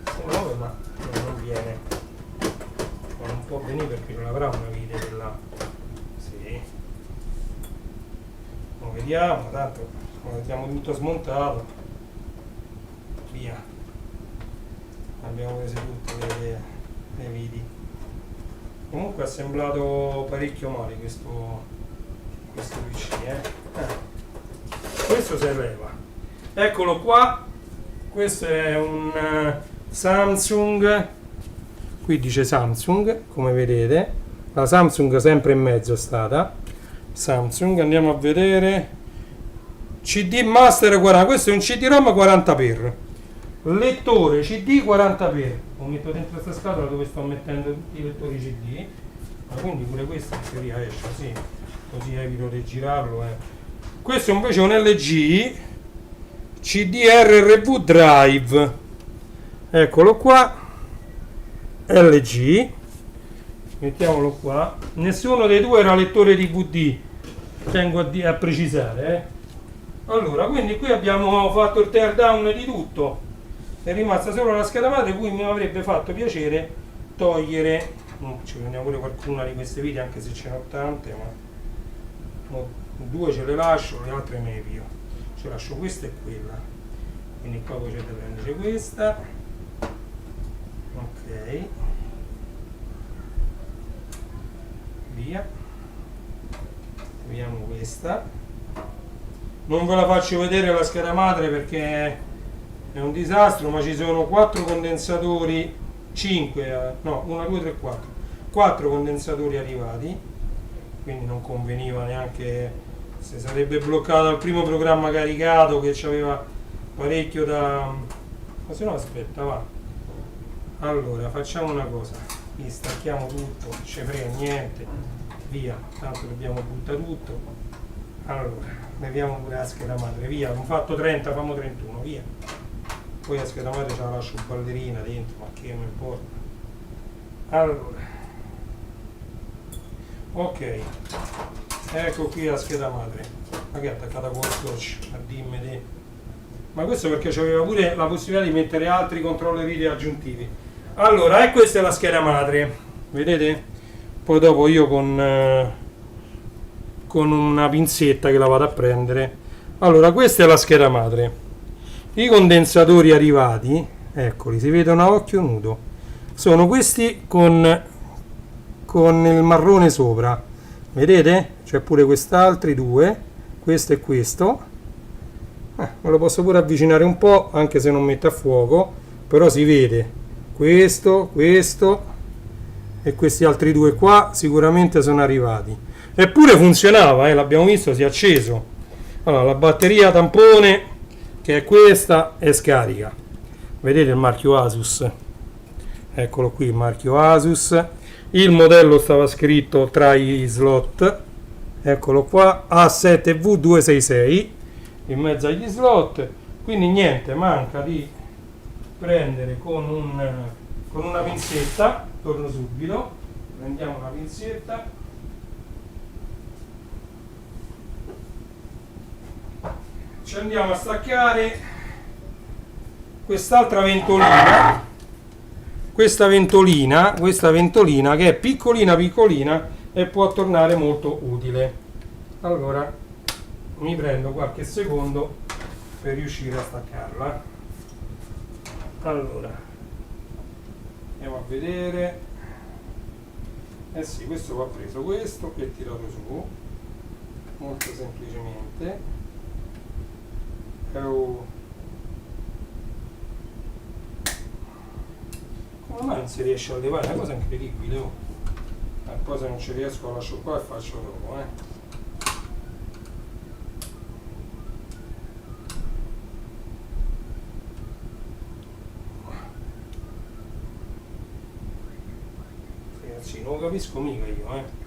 si muove ma non viene, ma non può venire perché non avrà una vite quella, sì, lo vediamo, tanto lo vediamo tutto smontato, via, abbiamo preso tutte le viti. Comunque è assemblato parecchio male questo PC, questo si leva, eccolo qua, questo è un Samsung, qui dice Samsung, come vedete, la Samsung sempre in mezzo è stata, Samsung, andiamo a vedere, CD Master 40, questo è un CD-ROM 40x, lettore CD 40x, lo metto dentro questa scatola dove sto mettendo tutti i lettori CD, ma quindi pure questo in teoria esce, sì, così evito di girarlo. Questo invece è un LG CDRRV Drive, eccolo qua, LG, mettiamolo qua, nessuno dei due era lettore DVD, tengo a precisare, Allora, quindi qui abbiamo fatto il tear down di tutto, è rimasta solo la scheda madre, cui mi avrebbe fatto piacere togliere, ci prendiamo pure qualcuna di queste viti anche se ce ne ho tante, ma due ce le lascio, le altre me ne pio, ci lascio questa e quella, quindi qua poi c'è da prendere questa, ok, via, vediamo questa, non ve la faccio vedere la scheda madre perché è un disastro, ma ci sono 4 condensatori, 5, no, 1, 2, 3, 4 condensatori arrivati, quindi non conveniva neanche, se sarebbe bloccato al primo programma caricato che aveva parecchio da, ma se no aspetta, va, allora facciamo una cosa, qui stacchiamo tutto, non ci frega niente, via, tanto dobbiamo buttare tutto, allora leviamo pure la scheda madre, via, abbiamo fatto 30, famo 31, via, poi la scheda madre ce la lascio un ballerina dentro, ma che non importa, allora, ok, ecco qui la scheda madre, ma che è attaccata con lo scotch, ma dimmi te, ma questo perché c'aveva pure la possibilità di mettere altri controller video aggiuntivi. Allora, e questa è la scheda madre, vedete? Poi dopo io con una pinzetta che la vado a prendere. Allora, questa è la scheda madre, i condensatori arrivati, eccoli, si vedono a occhio nudo, sono questi con il marrone sopra, vedete? C'è pure quest'altri due, questo e questo. Me lo posso pure avvicinare un po', anche se non mette a fuoco, però si vede questo e questi altri due qua sicuramente sono arrivati. Eppure funzionava, l'abbiamo visto, si è acceso. Allora, la batteria tampone, che è questa, è scarica. Vedete il marchio Asus? Eccolo qui il marchio Asus. Il modello stava scritto tra i slot, eccolo qua, A7V266 in mezzo agli slot. Quindi niente, manca di prendere con una pinzetta, torno subito, prendiamo una pinzetta, ci andiamo a staccare quest'altra ventolina, questa ventolina che è piccolina e può tornare molto utile. Allora mi prendo qualche secondo per riuscire a staccarla. Allora andiamo a vedere. Sì, questo va preso, questo e tirato su molto semplicemente. Come mai non si riesce a levare? È una cosa incredibile. Poi se non ci riesco la lascio qua e faccio dopo. Ragazzi, non lo capisco mica io.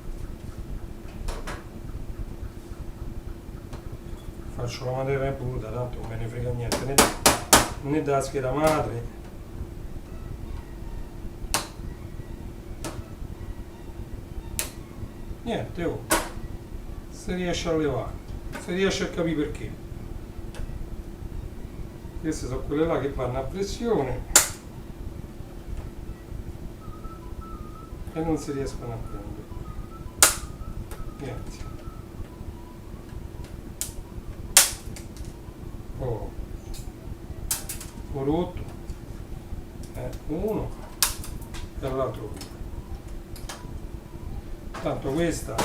Faccio la materia bruta, tanto non me ne frega niente né della scheda madre. Niente, si riesce a levare, si riesce a capire perché. Queste sono quelle là che vanno a pressione e non si riescono a prendere. Niente. Ho rotto uno e l'altro uno. Tanto questa,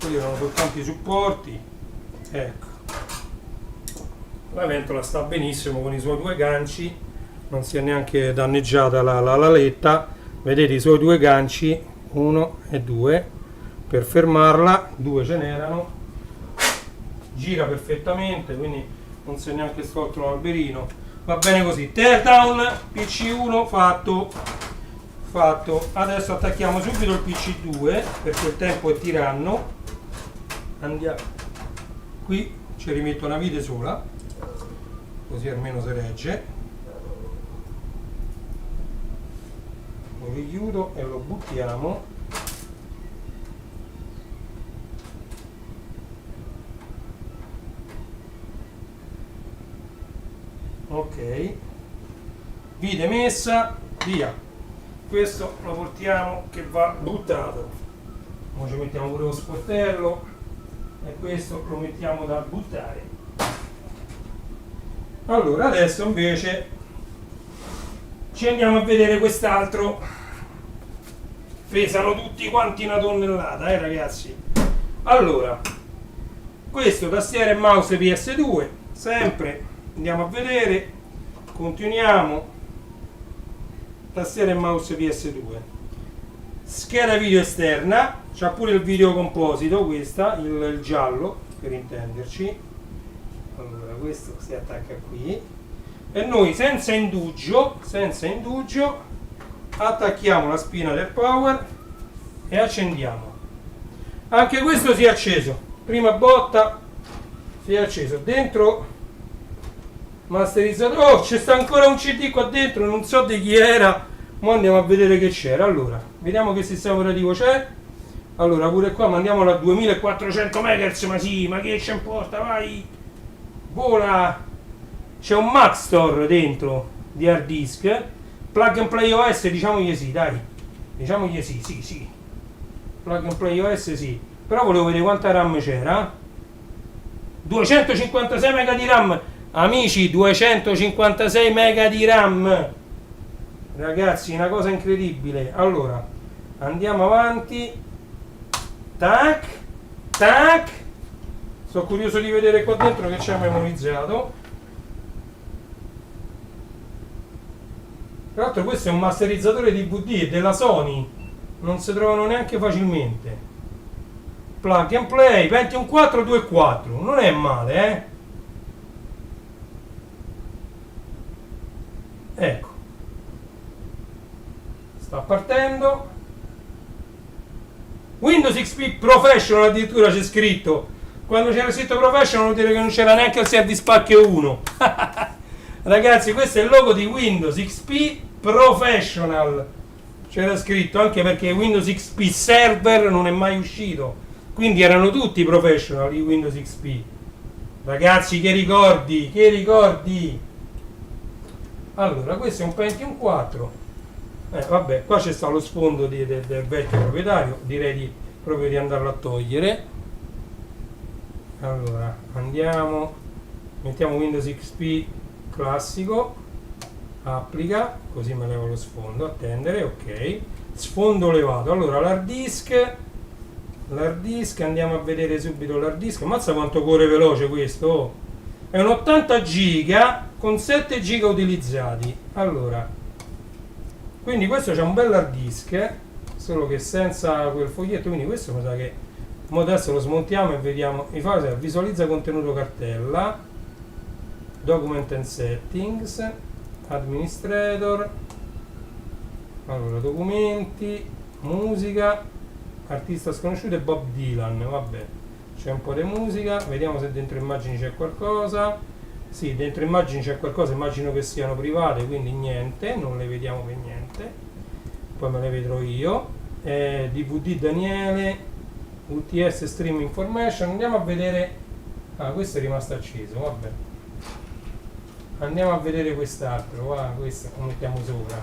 quelli erano soltanto i supporti. Ecco, la ventola sta benissimo con i suoi due ganci, non si è neanche danneggiata la letta. Vedete i suoi due ganci, 1 e 2, per fermarla, 2 ce n'erano, gira perfettamente, quindi non si è neanche storto l'alberino. Va bene così. Teardown PC1 fatto. Adesso attacchiamo subito il PC2 perché il tempo è tiranno. Andiamo qui, ci rimetto una vite sola, così almeno si regge. Lo richiudo e lo buttiamo. Ok, vite messa, via. Questo lo portiamo che va buttato. Ora ci mettiamo pure lo sportello e questo lo mettiamo da buttare. Allora adesso invece ci andiamo a vedere quest'altro. Pesano tutti quanti una tonnellata, ragazzi. Allora, questo tastiera e mouse PS2, sempre. Andiamo a vedere, continuiamo. Tastiera e mouse PS2, scheda video esterna, c'ha pure il video composito, questa, il giallo per intenderci. Allora questo si attacca qui e noi senza indugio attacchiamo la spina del power e accendiamo. Anche questo si è acceso, prima botta si è acceso. Dentro masterizzatore, oh, c'è sta ancora un CD qua dentro, non so di chi era, ma andiamo a vedere che c'era. Allora vediamo che sistema operativo c'è. Allora pure qua mandiamolo a 2400 MHz, ma sì, ma che ci importa, vai, vola. C'è un Maxtor dentro di hard disk, plug and play OS, diciamogli sì, dai, diciamogli sì, plug and play OS sì, però volevo vedere quanta RAM c'era. 256 MB di RAM. Amici, 256 MB di RAM. ragazzi, una cosa incredibile. Allora, andiamo avanti. Tac, tac. Sono curioso di vedere qua dentro che c'è memorizzato. Tra l'altro questo è un masterizzatore DVD della Sony, non si trovano neanche facilmente. Plug and play, Pentium 4 2.4, non è male, ecco, sta partendo. Windows XP Professional addirittura c'è scritto. Quando c'era scritto Professional vuol dire che non c'era neanche il Service Pack 1. Ragazzi, questo è il logo di Windows XP Professional, c'era scritto, anche perché Windows XP Server non è mai uscito, quindi erano tutti professional di Windows XP. Ragazzi, che ricordi, che ricordi. Allora, questo è un Pentium 4. Vabbè, qua c'è sta lo sfondo del vecchio proprietario, direi proprio di andarlo a togliere. Allora, andiamo, mettiamo Windows XP classico, applica, così me levo lo sfondo, attendere, ok, sfondo levato. Allora, l'hard disk, andiamo a vedere subito l'hard disk. Ammazza quanto corre veloce questo, è un 80 giga con 7 giga utilizzati. Allora, quindi questo c'è un bel hard disk, solo che senza quel foglietto, quindi questo mi sa che adesso lo smontiamo e vediamo. Mi fa visualizza contenuto cartella, document and settings, administrator, allora documenti, musica, artista sconosciuto e Bob Dylan. Vabbè, c'è un po' di musica, vediamo se dentro immagini c'è qualcosa. Sì, dentro immagini c'è qualcosa, immagino che siano private, quindi niente, non le vediamo per niente, poi me le vedrò io. DVD Daniele, UTS Stream Information, andiamo a vedere. Questo è rimasto acceso, vabbè, andiamo a vedere quest'altro. Questo lo mettiamo sopra,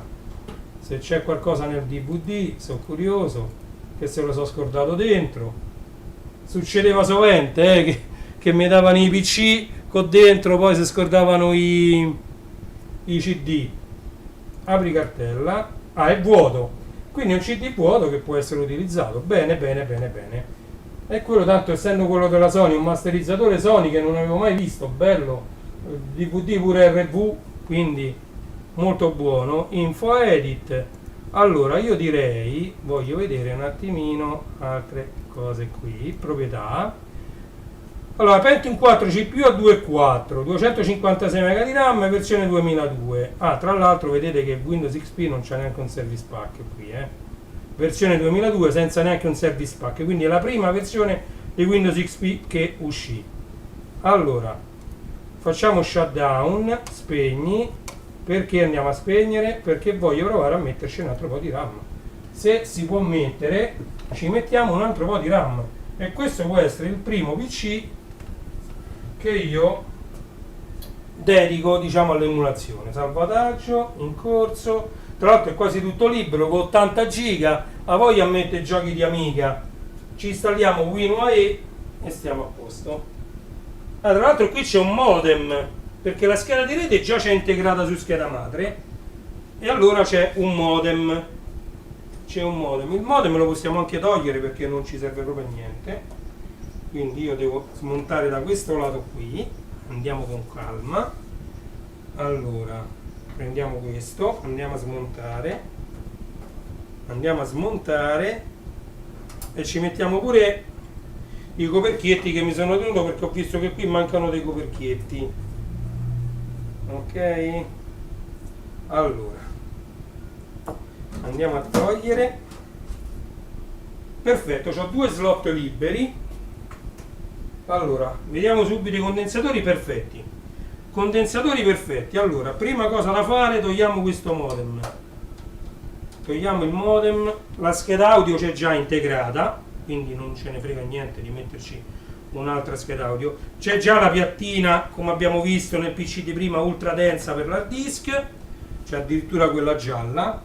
se c'è qualcosa nel DVD, sono curioso, che se lo so scordato dentro. Succedeva sovente che mi davano i PC con dentro, poi si scordavano i CD. Apri cartella, è vuoto, quindi è un CD vuoto che può essere utilizzato. Bene, bene, bene, bene. E quello, tanto essendo quello della Sony, un masterizzatore Sony che non avevo mai visto, bello, DVD pure RV, quindi molto buono. Info edit. Allora, io direi, voglio vedere un attimino altre cose qui, proprietà. Allora, Pentium 4 CPU a 2.4, 256 MB di RAM, versione 2002. Tra l'altro vedete che Windows XP non c'è neanche un service pack qui, versione 2002 senza neanche un service pack, quindi è la prima versione di Windows XP che uscì. Allora, facciamo shutdown, spegni. Perché andiamo a spegnere? Perché voglio provare a metterci un altro po' di RAM. Se si può mettere, ci mettiamo un altro po' di RAM. E questo può essere il primo PC che io dedico, diciamo, all'emulazione. Salvataggio in corso. Tra l'altro è quasi tutto libero, con 80 giga. A voglia mette giochi di Amiga. Ci installiamo WinUAE e stiamo a posto. Tra l'altro qui c'è un modem, perché la scheda di rete già c'è integrata su scheda madre, e allora c'è un modem. Il modem lo possiamo anche togliere perché non ci serve proprio a niente, quindi io devo smontare da questo lato qui. Andiamo con calma. Allora, prendiamo questo, andiamo a smontare e ci mettiamo pure i coperchietti che mi sono tenuto, perché ho visto che qui mancano dei coperchietti. Ok, allora andiamo a togliere. Perfetto, ho 2 slot liberi. Allora, vediamo subito i condensatori perfetti. Allora, prima cosa da fare, togliamo questo modem. Togliamo il modem, la scheda audio c'è già integrata, quindi non ce ne frega niente di metterci un'altra scheda audio. C'è già la piattina, come abbiamo visto nel PC di prima, ultra densa per l'hard disk, c'è addirittura quella gialla.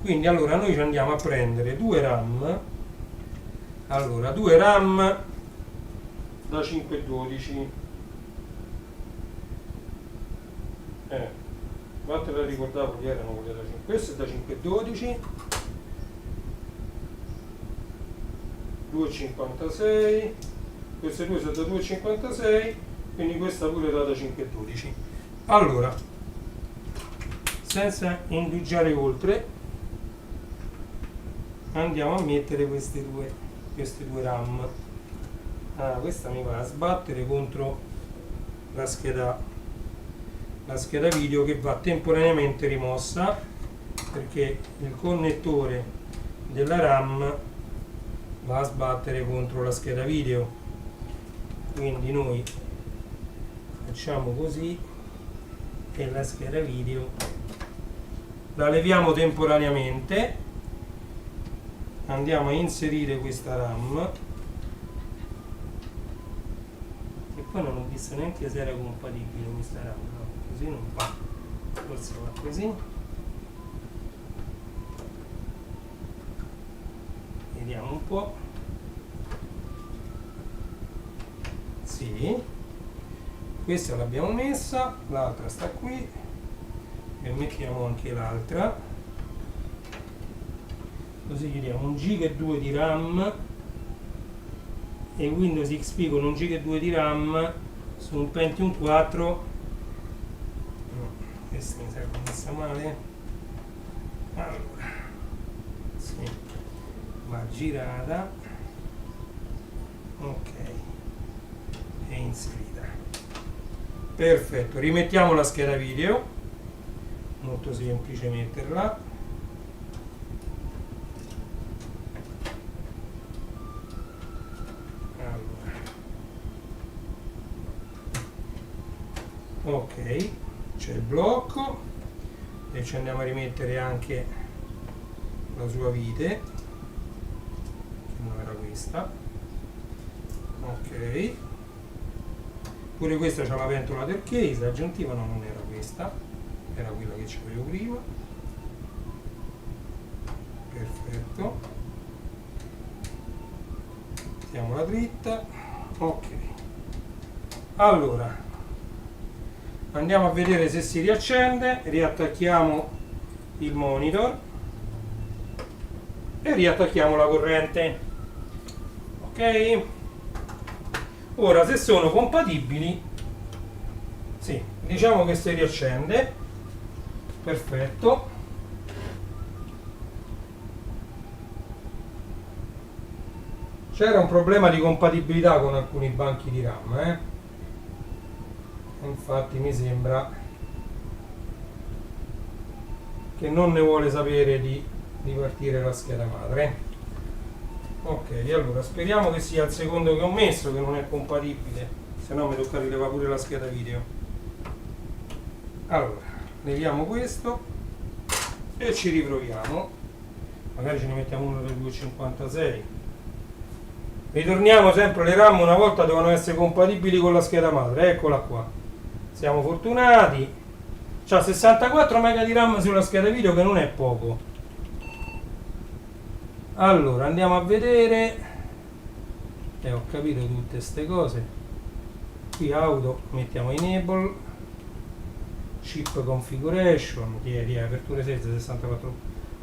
Quindi allora noi ci andiamo a prendere 2 RAM. Allora, 2 RAM da 512. vattene ricordavo quali erano quelli da 5, questo è da 5,12, 2,56, queste due sono da 2,56, quindi questa pure era da 5,12. Allora, senza indugiare oltre, andiamo a mettere queste due RAM. Questa mi va a sbattere contro la scheda video, che va temporaneamente rimossa perché il connettore della RAM va a sbattere contro la scheda video. Quindi noi facciamo così e la scheda video la leviamo temporaneamente, andiamo a inserire questa RAM, e poi non ho visto neanche se era compatibile questa RAM, no, così non va, forse va così, vediamo un po', sì, questa l'abbiamo messa, l'altra sta qui e mettiamo anche l'altra, così gli diamo 1,2 GB di RAM e Windows XP con 1,2 GB di RAM su un Pentium 4. No, questa mi sa che è messa male. Allora, sì, va girata, ok, è inserita, perfetto. Rimettiamo la scheda video, molto semplice metterla, ok, c'è il blocco e ci andiamo a rimettere anche la sua vite, che non era questa, ok, pure questa c'ha la ventola del case aggiuntiva, no, non era questa, era quella che c'avevo prima, perfetto, mettiamola dritta, ok. Allora andiamo a vedere se si riaccende, riattacchiamo il monitor e riattacchiamo la corrente, ok. Ora, se sono compatibili, sì, diciamo che si riaccende, perfetto. C'era un problema di compatibilità con alcuni banchi di RAM, infatti mi sembra che non ne vuole sapere di partire la scheda madre. Ok, allora speriamo che sia il secondo che ho messo che non è compatibile, se no mi tocca rilevare pure la scheda video. Allora, leviamo questo e ci riproviamo, magari ce ne mettiamo uno del 256. Ritorniamo sempre, le RAM una volta dovevano essere compatibili con la scheda madre, eccola qua, siamo fortunati, c'ha 64 MB di RAM sulla scheda video, che non è poco. Allora andiamo a vedere, ho capito tutte queste cose, qui auto, mettiamo enable, chip configuration, aperture 64.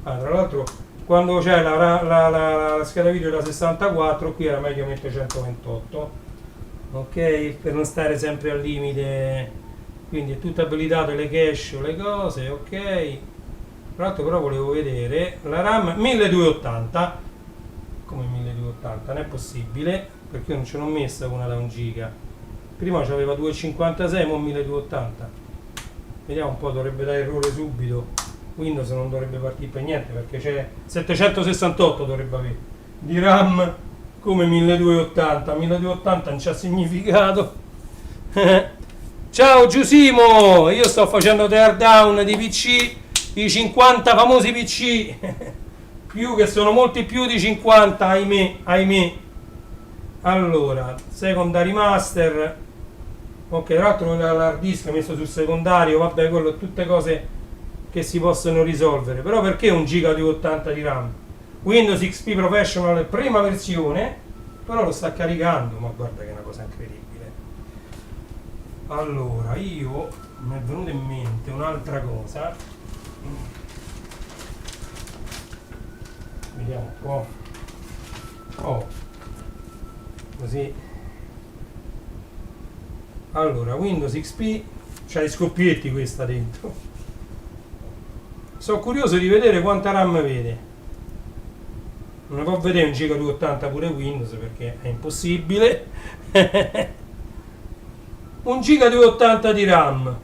Tra l'altro quando c'è la scheda video da 64, qui era meglio mettere 128, ok, per non stare sempre al limite. Quindi è tutto abilitato, le cache, le cose, ok. Tra l'altro però volevo vedere la RAM 1280, come 1280, non è possibile perché io non ce l'ho messa una da 1 giga, prima c'aveva 256, ora 1280, vediamo un po', dovrebbe dare errore subito, Windows non dovrebbe partire per niente perché c'è 768 dovrebbe avere di RAM, come 1280, 1280 non c'ha significato. Ciao Giusimo, io sto facendo teardown di PC, i 50 famosi PC, più che sono molti più di 50, ahimè, ahimè. Allora, secondary master, ok, tra l'altro l'hard disk messo sul secondario, vabbè, quello tutte cose che si possono risolvere. Però perché 1 giga di 80 di RAM? Windows XP Professional prima versione, però lo sta caricando, ma guarda che è una cosa incredibile. Allora, io mi è venuta in mente un'altra cosa. Vediamo un po'. Oh, così. Allora, Windows XP c'ha i scoppietti questa dentro. Sono curioso di vedere quanta RAM vede. Non può vedere un giga 280 pure Windows perché è impossibile. Un giga 280 di RAM.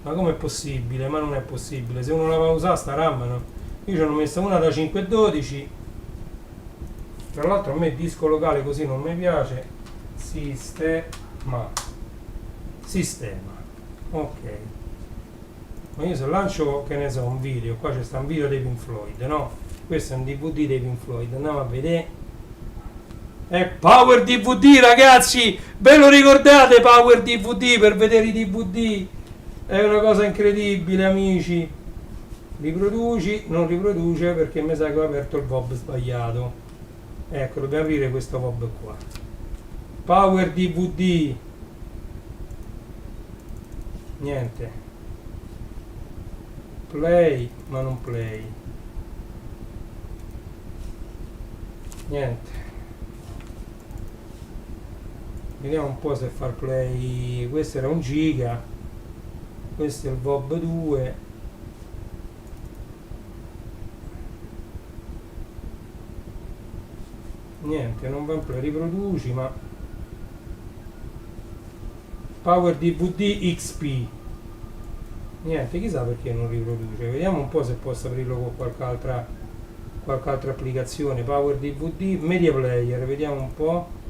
Ma com'è possibile? Ma non è possibile. Se uno la va a usare sta RAM, no? Io ci ho messa una da 512. Tra l'altro a me il disco locale così non mi piace. Sistema. Ok. Ma io se lancio, che ne so, un video, qua c'è sta un video dei Pink Floyd, no? Questo è un DVD dei Pink Floyd, andiamo a vedere. Power DVD, ragazzi, ve lo ricordate Power DVD per vedere i DVD? È una cosa incredibile, amici. Riproduci, non riproduce perché mi sa che ho aperto il VOB sbagliato. Ecco, dobbiamo aprire questo VOB qua. Power DVD. Niente. Play, ma non play. Niente. Vediamo un po' se far play. Questo era 1 giga, questo è il VOB 2. Niente, non va in play. Riproduci, ma Power DVD XP. Niente, chissà perché non riproduce. Vediamo un po' se posso aprirlo con qualche altra applicazione. Power DVD Media Player, vediamo un po'.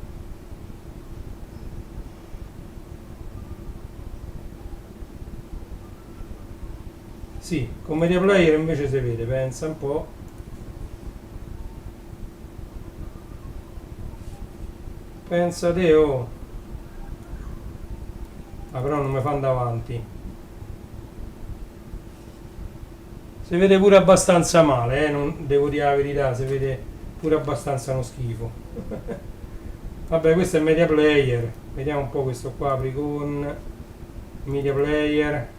Sì, con Media Player invece si vede, pensa un po'. Pensa te, oh. Ah, però non mi fanno davanti. Si vede pure abbastanza male, non devo dire la verità, si vede pure abbastanza uno schifo. Vabbè, questo è Media Player. Vediamo un po' questo qua, apri con Media Player.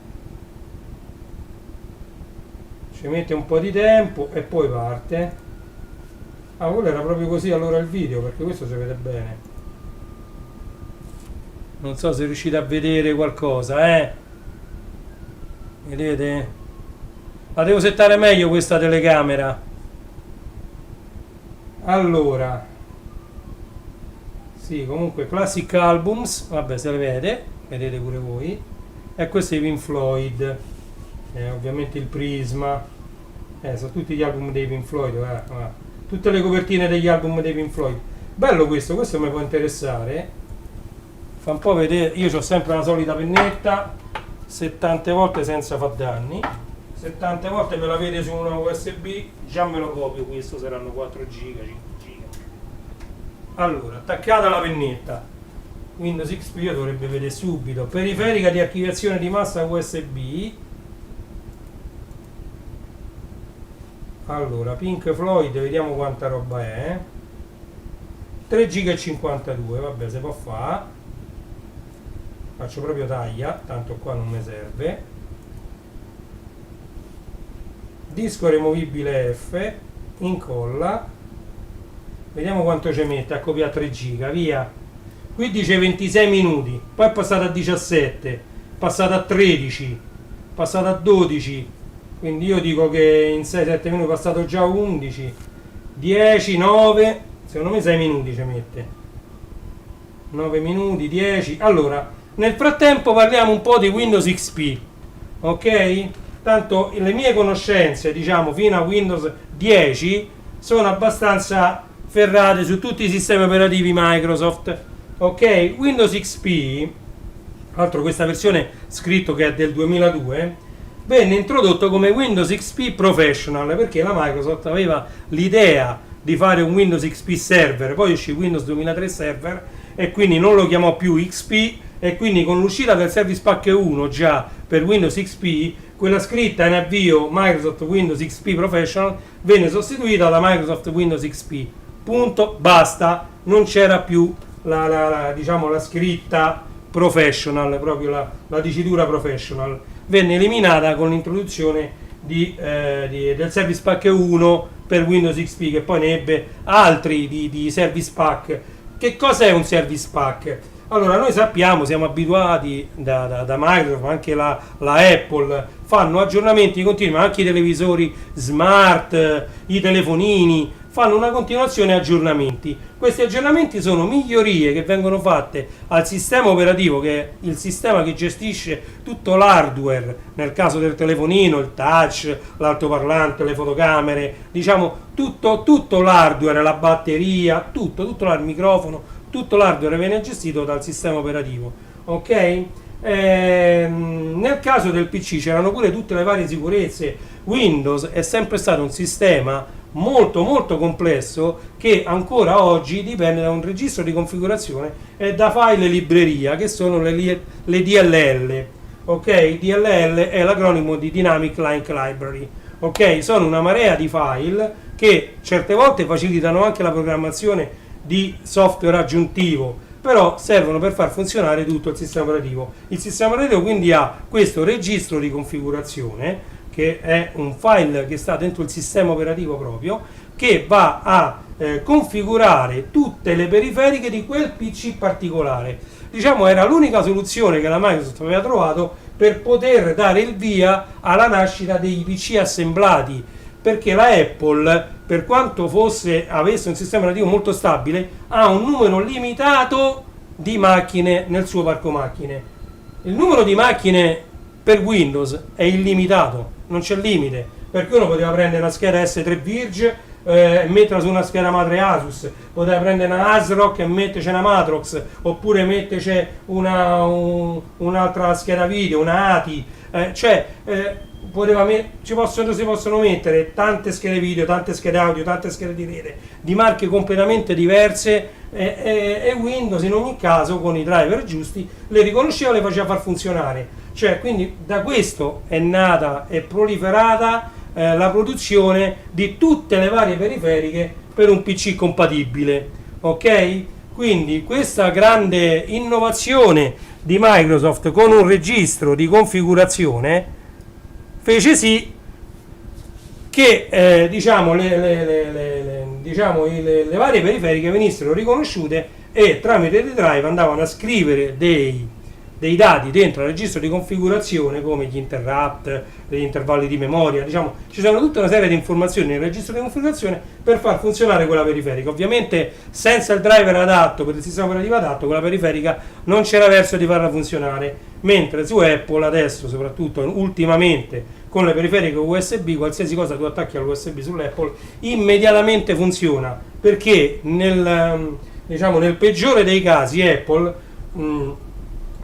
Ci mette un po' di tempo e poi parte. Ah, quello era proprio così allora il video, perché questo si vede bene. Non so se riuscite a vedere qualcosa, Vedete? La devo settare meglio questa telecamera. Allora. Sì, comunque Classic Albums, vabbè, se le vede, vedete pure voi. E questo è Pink Floyd. Ovviamente il prisma. Sono tutti gli album dei Pink Floyd, tutte le copertine degli album dei Pink Floyd. Bello questo mi può interessare. Fa un po' vedere, io ho sempre la solita pennetta, 70 volte senza far danni, 70 volte me la vede su una USB, già me lo copio, questo saranno 4 giga, 5 giga. Allora, attaccata la pennetta, Windows XP dovrebbe vedere subito, periferica di archiviazione di massa USB. Allora, Pink Floyd, vediamo quanta roba è. 3 giga e 52, vabbè, si può fare. Faccio proprio taglia, tanto qua non mi serve. Disco removibile F, incolla. Vediamo quanto ci mette a copiare 3 giga, via. Qui dice 26 minuti, poi è passato a 17, passato a 13, passato a 12. Quindi io dico che in 6-7 minuti è passato già a 11, 10, 9, secondo me 6 minuti ci mette. 9 minuti, 10. Allora, nel frattempo parliamo un po' di Windows XP, ok? Tanto le mie conoscenze, diciamo, fino a Windows 10 sono abbastanza ferrate su tutti i sistemi operativi Microsoft, ok? Windows XP, tra l'altro questa versione scritto che è del 2002, venne introdotto come Windows XP Professional perché la Microsoft aveva l'idea di fare un Windows XP Server, poi uscì Windows 2003 Server e quindi non lo chiamò più XP, e quindi con l'uscita del Service Pack 1 già per Windows XP, quella scritta in avvio Microsoft Windows XP Professional venne sostituita da Microsoft Windows XP. Punto, basta, non c'era più diciamo, la scritta professional, proprio la dicitura professional, venne eliminata con l'introduzione del Service Pack 1 per Windows XP, che poi ne ebbe altri di Service Pack. Che cos'è un Service Pack? Allora, noi sappiamo, siamo abituati da Microsoft, anche la Apple, fanno aggiornamenti continui, anche i televisori smart, i telefonini, fanno una continuazione aggiornamenti. Questi aggiornamenti sono migliorie che vengono fatte al sistema operativo, che è il sistema che gestisce tutto l'hardware, nel caso del telefonino, il touch, l'altoparlante, le fotocamere, diciamo tutto l'hardware, la batteria, tutto il microfono, tutto l'hardware viene gestito dal sistema operativo, ok? Nel caso del PC c'erano pure tutte le varie sicurezze. Windows è sempre stato un sistema molto complesso, che ancora oggi dipende da un registro di configurazione e da file e libreria, che sono le DLL, ok? DLL è l'acronimo di Dynamic Link Library, ok? Sono una marea di file che certe volte facilitano anche la programmazione di software aggiuntivo, però servono per far funzionare tutto il sistema operativo. Il sistema operativo quindi ha questo registro di configurazione, che è un file che sta dentro il sistema operativo proprio, che va a configurare tutte le periferiche di quel PC particolare. Diciamo, era l'unica soluzione che la Microsoft aveva trovato per poter dare il via alla nascita dei PC assemblati, perché la Apple, per quanto avesse un sistema operativo molto stabile, ha un numero limitato di macchine nel suo parco macchine. Il numero di macchine per Windows è illimitato, non c'è limite, perché uno poteva prendere una scheda S3 Virge e metterla su una scheda madre Asus, poteva prendere una ASRock e metterci una Matrox, oppure metterci un'altra scheda video, una ATI, si possono mettere tante schede video, tante schede audio, tante schede di rete di marche completamente diverse, e Windows in ogni caso con i driver giusti le riconosceva e le faceva far funzionare. Cioè, quindi da questo è nata e proliferata la produzione di tutte le varie periferiche per un PC compatibile, ok? Quindi questa grande innovazione di Microsoft con un registro di configurazione fece sì che le varie periferiche venissero riconosciute e tramite dei drive andavano a scrivere dei dati dentro il registro di configurazione, come gli interrupt, gli intervalli di memoria. Diciamo, ci sono tutta una serie di informazioni nel registro di configurazione per far funzionare quella periferica. Ovviamente senza il driver adatto per il sistema operativo adatto, quella periferica non c'era verso di farla funzionare, mentre su Apple adesso, soprattutto ultimamente con le periferiche USB, qualsiasi cosa tu attacchi all'USB sull'Apple immediatamente funziona, perché nel peggiore dei casi Apple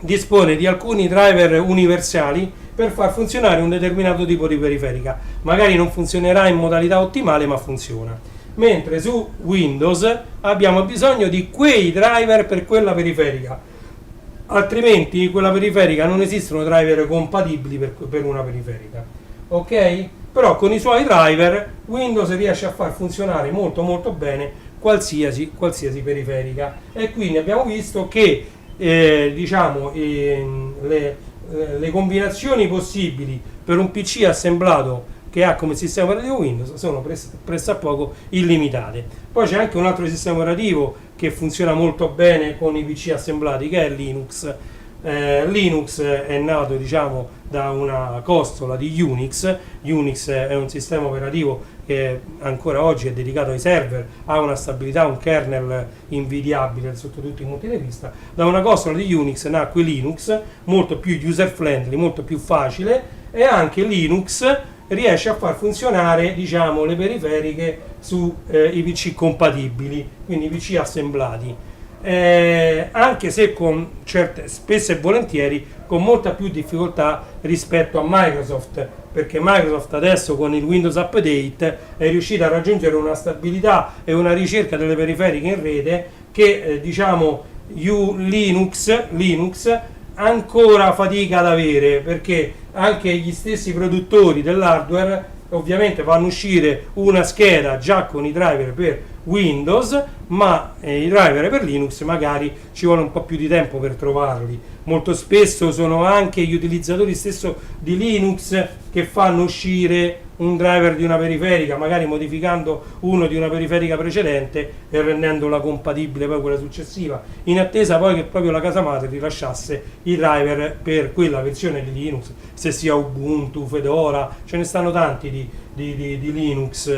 dispone di alcuni driver universali per far funzionare un determinato tipo di periferica. Magari non funzionerà in modalità ottimale, ma funziona. Mentre su Windows abbiamo bisogno di quei driver per quella periferica, altrimenti quella periferica non esistono driver compatibili per una periferica, ok? Però con i suoi driver Windows riesce a far funzionare molto bene qualsiasi periferica, e quindi abbiamo visto che le combinazioni possibili per un PC assemblato che ha come sistema operativo Windows sono pressappoco illimitate. Poi c'è anche un altro sistema operativo che funziona molto bene con i PC assemblati, che è Linux. Linux è nato da una costola di Unix. Unix è un sistema operativo che ancora oggi è dedicato ai server, ha una stabilità, un kernel invidiabile sotto tutti i punti di vista. Da una costola di Unix nacque Linux, molto più user friendly, molto più facile, e anche Linux riesce a far funzionare le periferiche su i PC compatibili, quindi i PC assemblati. Anche se spesso e volentieri con molta più difficoltà rispetto a Microsoft, perché Microsoft adesso con il Windows Update è riuscita a raggiungere una stabilità e una ricerca delle periferiche in rete che Linux ancora fatica ad avere, perché anche gli stessi produttori dell'hardware ovviamente fanno uscire una scheda già con i driver per Windows, ma i driver per Linux magari ci vuole un po' più di tempo per trovarli. Molto spesso sono anche gli utilizzatori stesso di Linux che fanno uscire un driver di una periferica, magari modificando uno di una periferica precedente e rendendola compatibile poi quella successiva, in attesa poi che proprio la casa madre rilasciasse i driver per quella versione di Linux, se sia Ubuntu, Fedora, ce ne stanno tanti di Linux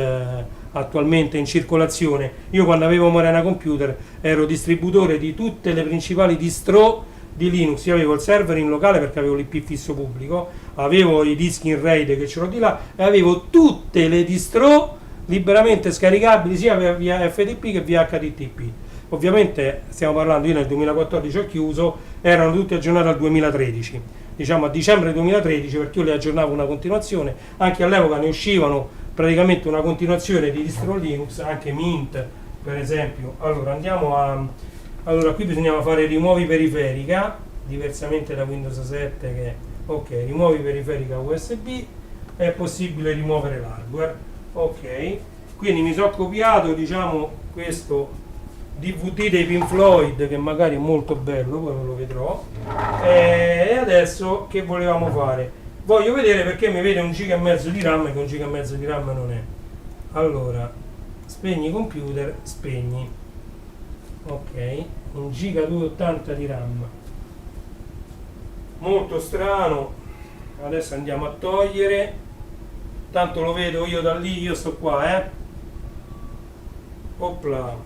attualmente in circolazione. Io quando avevo Morena Computer ero distributore di tutte le principali distro di Linux. Io avevo il server in locale perché avevo l'IP fisso pubblico, avevo i dischi in RAID che ce l'ho di là e avevo tutte le distro liberamente scaricabili sia via FTP che via HTTP. Ovviamente stiamo parlando, io nel 2014 ho chiuso, erano tutti aggiornati al 2013, diciamo a dicembre 2013, perché io le aggiornavo una continuazione, anche all'epoca ne uscivano praticamente una continuazione di distro Linux, anche Mint per esempio. Allora qui bisognava fare rimuovi periferica, diversamente da Windows 7 che ok, rimuovi periferica USB, è possibile rimuovere l'hardware, ok. Quindi mi sono copiato, diciamo, questo DVD dei Pink Floyd che magari è molto bello, poi ve lo vedrò, e adesso che volevamo fare? Voglio vedere perché mi vede 1,5 giga di RAM, che 1,5 giga di RAM non è. Allora, spegni computer, spegni. Ok, 1 giga 280 di RAM. Molto strano. Adesso andiamo a togliere. Tanto lo vedo io da lì, io sto qua, Opla.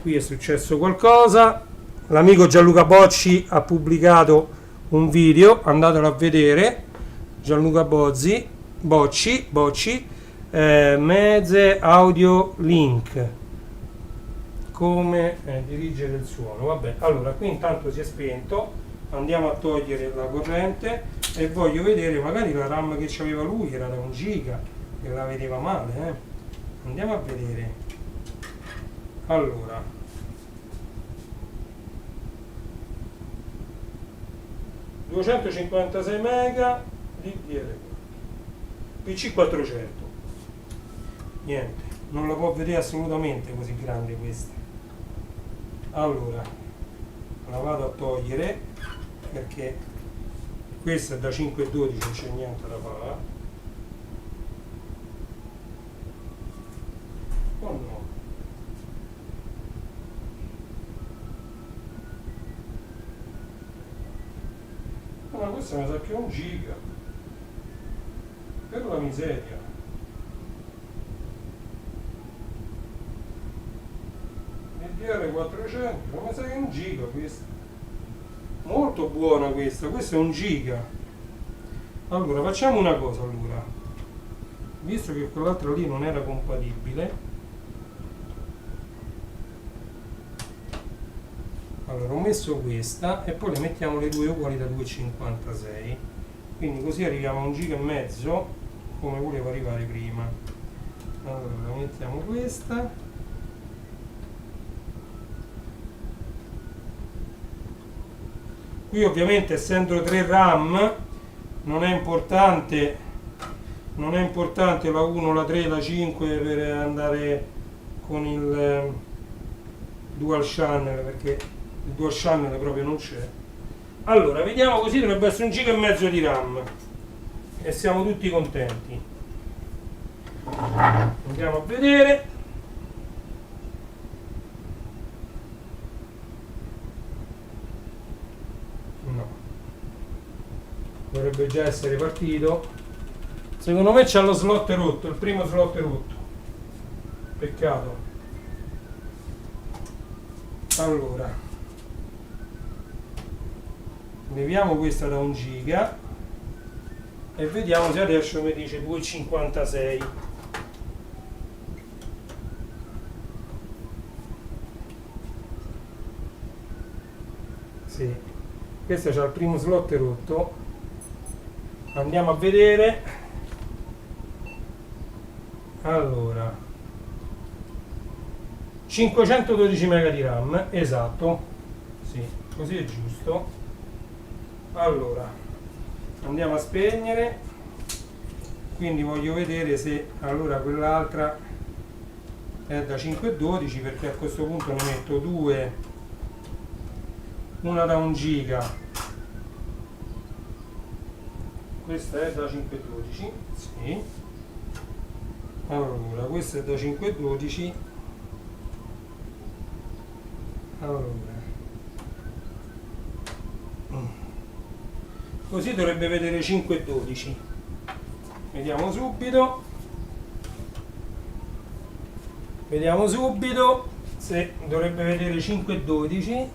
Qui è successo qualcosa. L'amico Gianluca Bocci ha pubblicato un video, andatelo a vedere. Gianluca Bocci, Meze Audio Link, come dirigere il suono. Vabbè, allora qui intanto si è spento, andiamo a togliere la corrente e voglio vedere, magari la RAM che c'aveva lui era da 1 giga e la vedeva male, andiamo a vedere. Allora, ...256 mega DDR, PC 400, niente, non la può vedere assolutamente così grande questa. Allora la vado a togliere perché questa è da 512, non c'è niente da fare. Oh no, ma questa mi sa che è 1 giga, per la miseria. DDR 400, ma mi sa che è 1 giga questa, molto buona questa è 1 giga. Allora facciamo una cosa, allora, visto che quell'altra lì non era compatibile, allora ho messo questa e poi le mettiamo le due uguali da 2,56, quindi così arriviamo a 1,5 giga come volevo arrivare prima. Allora mettiamo questa, qui ovviamente essendo 3 RAM non è importante la 1, la 3, la 5 per andare con il dual channel, perché il dual channel proprio non c'è. Allora vediamo, così dovrebbe essere 1,5 giga di RAM e siamo tutti contenti. Andiamo a vedere. No, dovrebbe già essere partito. Secondo me c'ha lo slot rotto, il primo slot rotto, peccato. Allora leviamo questa da 1 giga e vediamo se adesso mi dice 2,56. Sì, questo c'ha il primo slot rotto. Andiamo a vedere. Allora, 512 mega di RAM, esatto, sì, così è giusto. Allora andiamo a spegnere, quindi voglio vedere se allora quell'altra è da 5,12 perché a questo punto ne metto due, una da 1 giga, questa è da 5,12, sì, allora questa è da 5,12, allora così dovrebbe vedere 5,12, vediamo subito. Vediamo subito se dovrebbe vedere 5,12.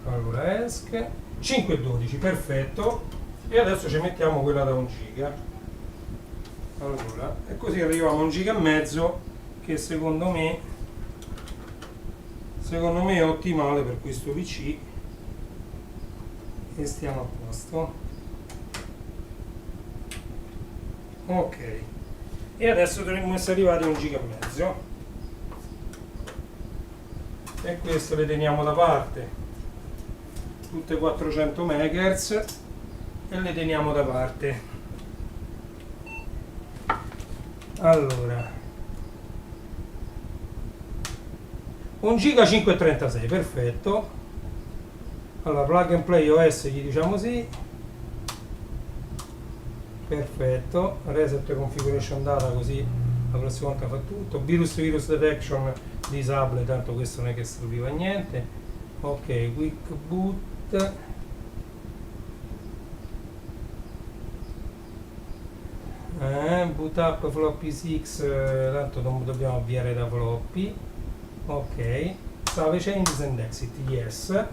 Allora ESC 5,12, perfetto. E adesso ci mettiamo quella da 1 giga. Allora, e così arriviamo a 1 giga e mezzo, che secondo me è ottimale per questo PC. E stiamo a posto. Ok, e adesso dovremmo essere arrivati a 1 giga e mezzo, e questo le teniamo da parte, tutte 400 MHz, e le teniamo da parte. Allora 1 giga 5,36, perfetto. Allora, plug and play OS gli diciamo sì, perfetto. Reset configuration data, così la prossima volta fa tutto. Virus detection disable, tanto questo non è che serviva a niente. Ok, quick boot, boot up floppy 6, tanto non dobbiamo avviare da floppy. Ok, save changes and exit, yes.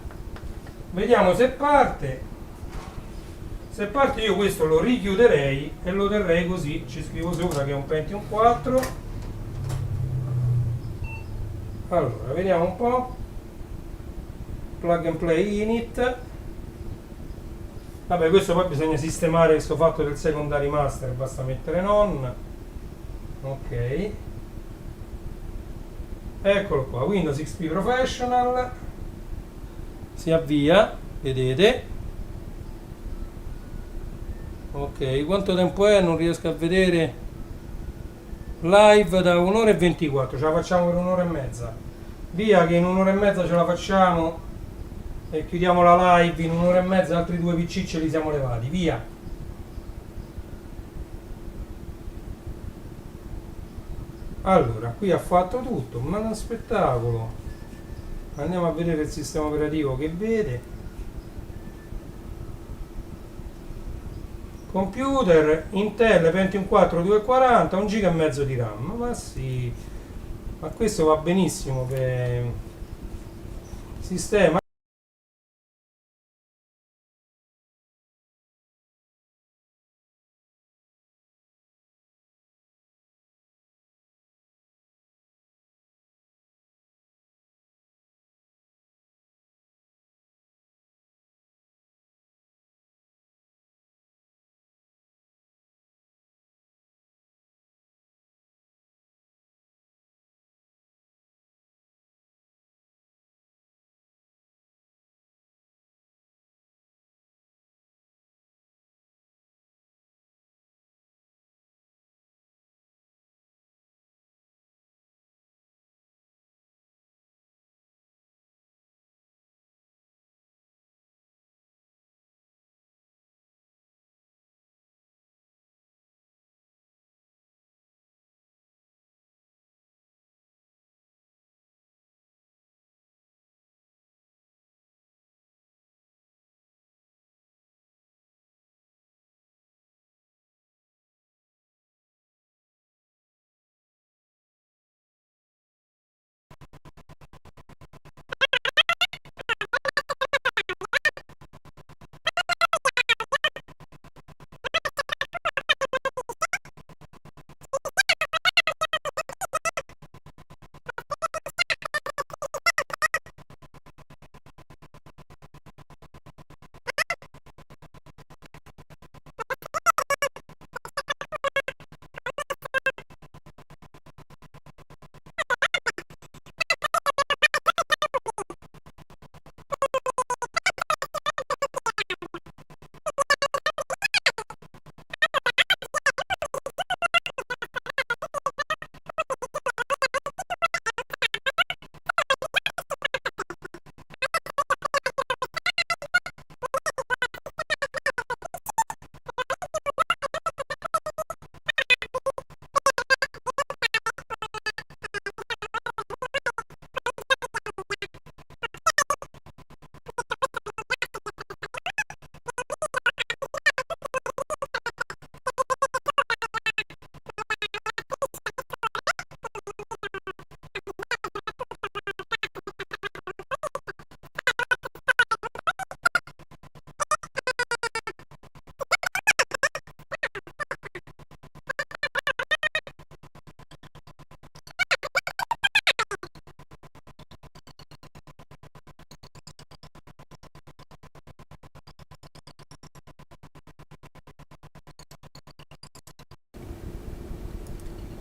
Vediamo se parte. Se parte io questo lo richiuderei e lo terrei così, ci scrivo sopra che è un Pentium 4. Allora, vediamo un po'. Plug and play init. Vabbè, questo poi bisogna sistemare questo fatto del secondary master, basta mettere non. Ok. Eccolo qua, Windows XP Professional. Si avvia, vedete. Ok, quanto tempo è? Non riesco a vedere. Live da 1 ora e 24, ce la facciamo per 1 ora e mezza. Via che in 1 ora e mezza ce la facciamo e chiudiamo la live in 1 ora e mezza, altri 2 PC ce li siamo levati, via. Allora, qui ha fatto tutto, ma è uno spettacolo. Andiamo a vedere il sistema operativo che vede. Computer Intel Pentium 4 240, 1 giga e mezzo di RAM. Ma sì, ma questo va benissimo per sistema.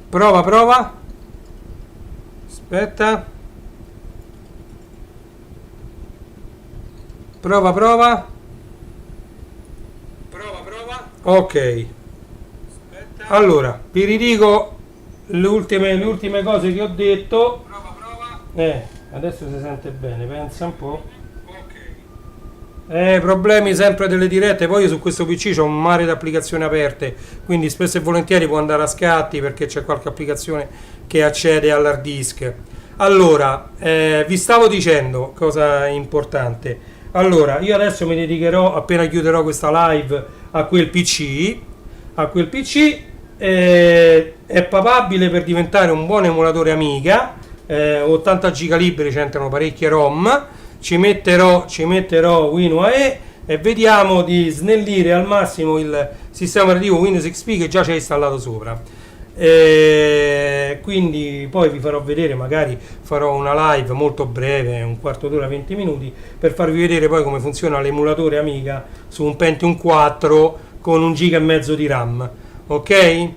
Prova. Aspetta. Prova. Ok. Allora, vi ridico le ultime cose che ho detto. Adesso si sente bene, pensa un po'. Problemi sempre delle dirette. Poi io su questo PC c'ho un mare di applicazioni aperte, quindi spesso e volentieri può andare a scatti perché c'è qualche applicazione che accede all'hard disk. Allora, vi stavo dicendo cosa importante. Allora, io adesso mi dedicherò, appena chiuderò questa live, a quel PC. È papabile per diventare un buon emulatore Amiga. 80 giga liberi, c'entrano parecchie ROM. Ci metterò WinUAE e vediamo di snellire al massimo il sistema operativo Windows XP che già c'è installato sopra. Quindi poi vi farò vedere, magari farò una live molto breve, un quarto d'ora, 20 minuti, per farvi vedere poi come funziona l'emulatore Amiga su un Pentium 4 con 1,5 giga di RAM. Ok?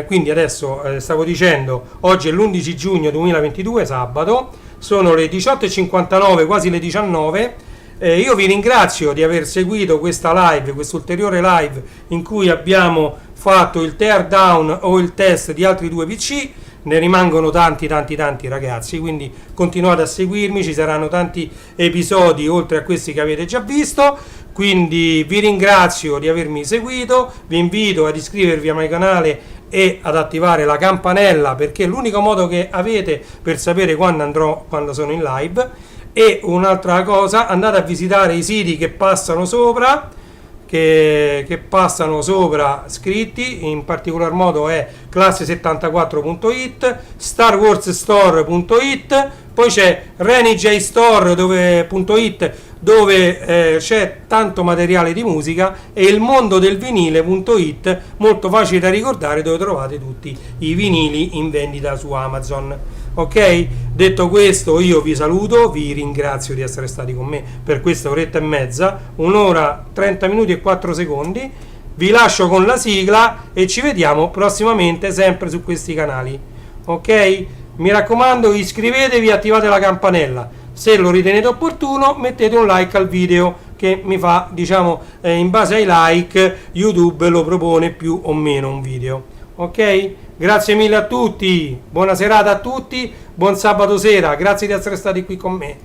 Quindi adesso stavo dicendo, oggi è l'11 giugno 2022, sabato, sono le 18:59, quasi le 19. Io vi ringrazio di aver seguito questa live, questa ulteriore live in cui abbiamo fatto il tear down o il test di altri due PC. Ne rimangono tanti ragazzi, quindi continuate a seguirmi, ci saranno tanti episodi oltre a questi che avete già visto. Quindi vi ringrazio di avermi seguito, vi invito ad iscrivervi al mio canale e ad attivare la campanella, perché è l'unico modo che avete per sapere quando sono in live. E un'altra cosa, andate a visitare i siti che passano sopra, che passano sopra scritti, in particolar modo è classe74.it, starwarsstore.it, poi c'è renijstore.it dove c'è tanto materiale di musica, e il mondo del vinile.it, molto facile da ricordare, dove trovate tutti i vinili in vendita su Amazon. Ok? Detto questo, io vi saluto, vi ringrazio di essere stati con me per questa oretta e mezza, 1 ora 30 minuti e 4 secondi. Vi lascio con la sigla e ci vediamo prossimamente sempre su questi canali. Ok? Mi raccomando, iscrivetevi, attivate la campanella. Se lo ritenete opportuno, mettete un like al video, che mi fa, diciamo, in base ai like YouTube lo propone più o meno un video. Ok? Grazie mille a tutti, buona serata a tutti, buon sabato sera, grazie di essere stati qui con me.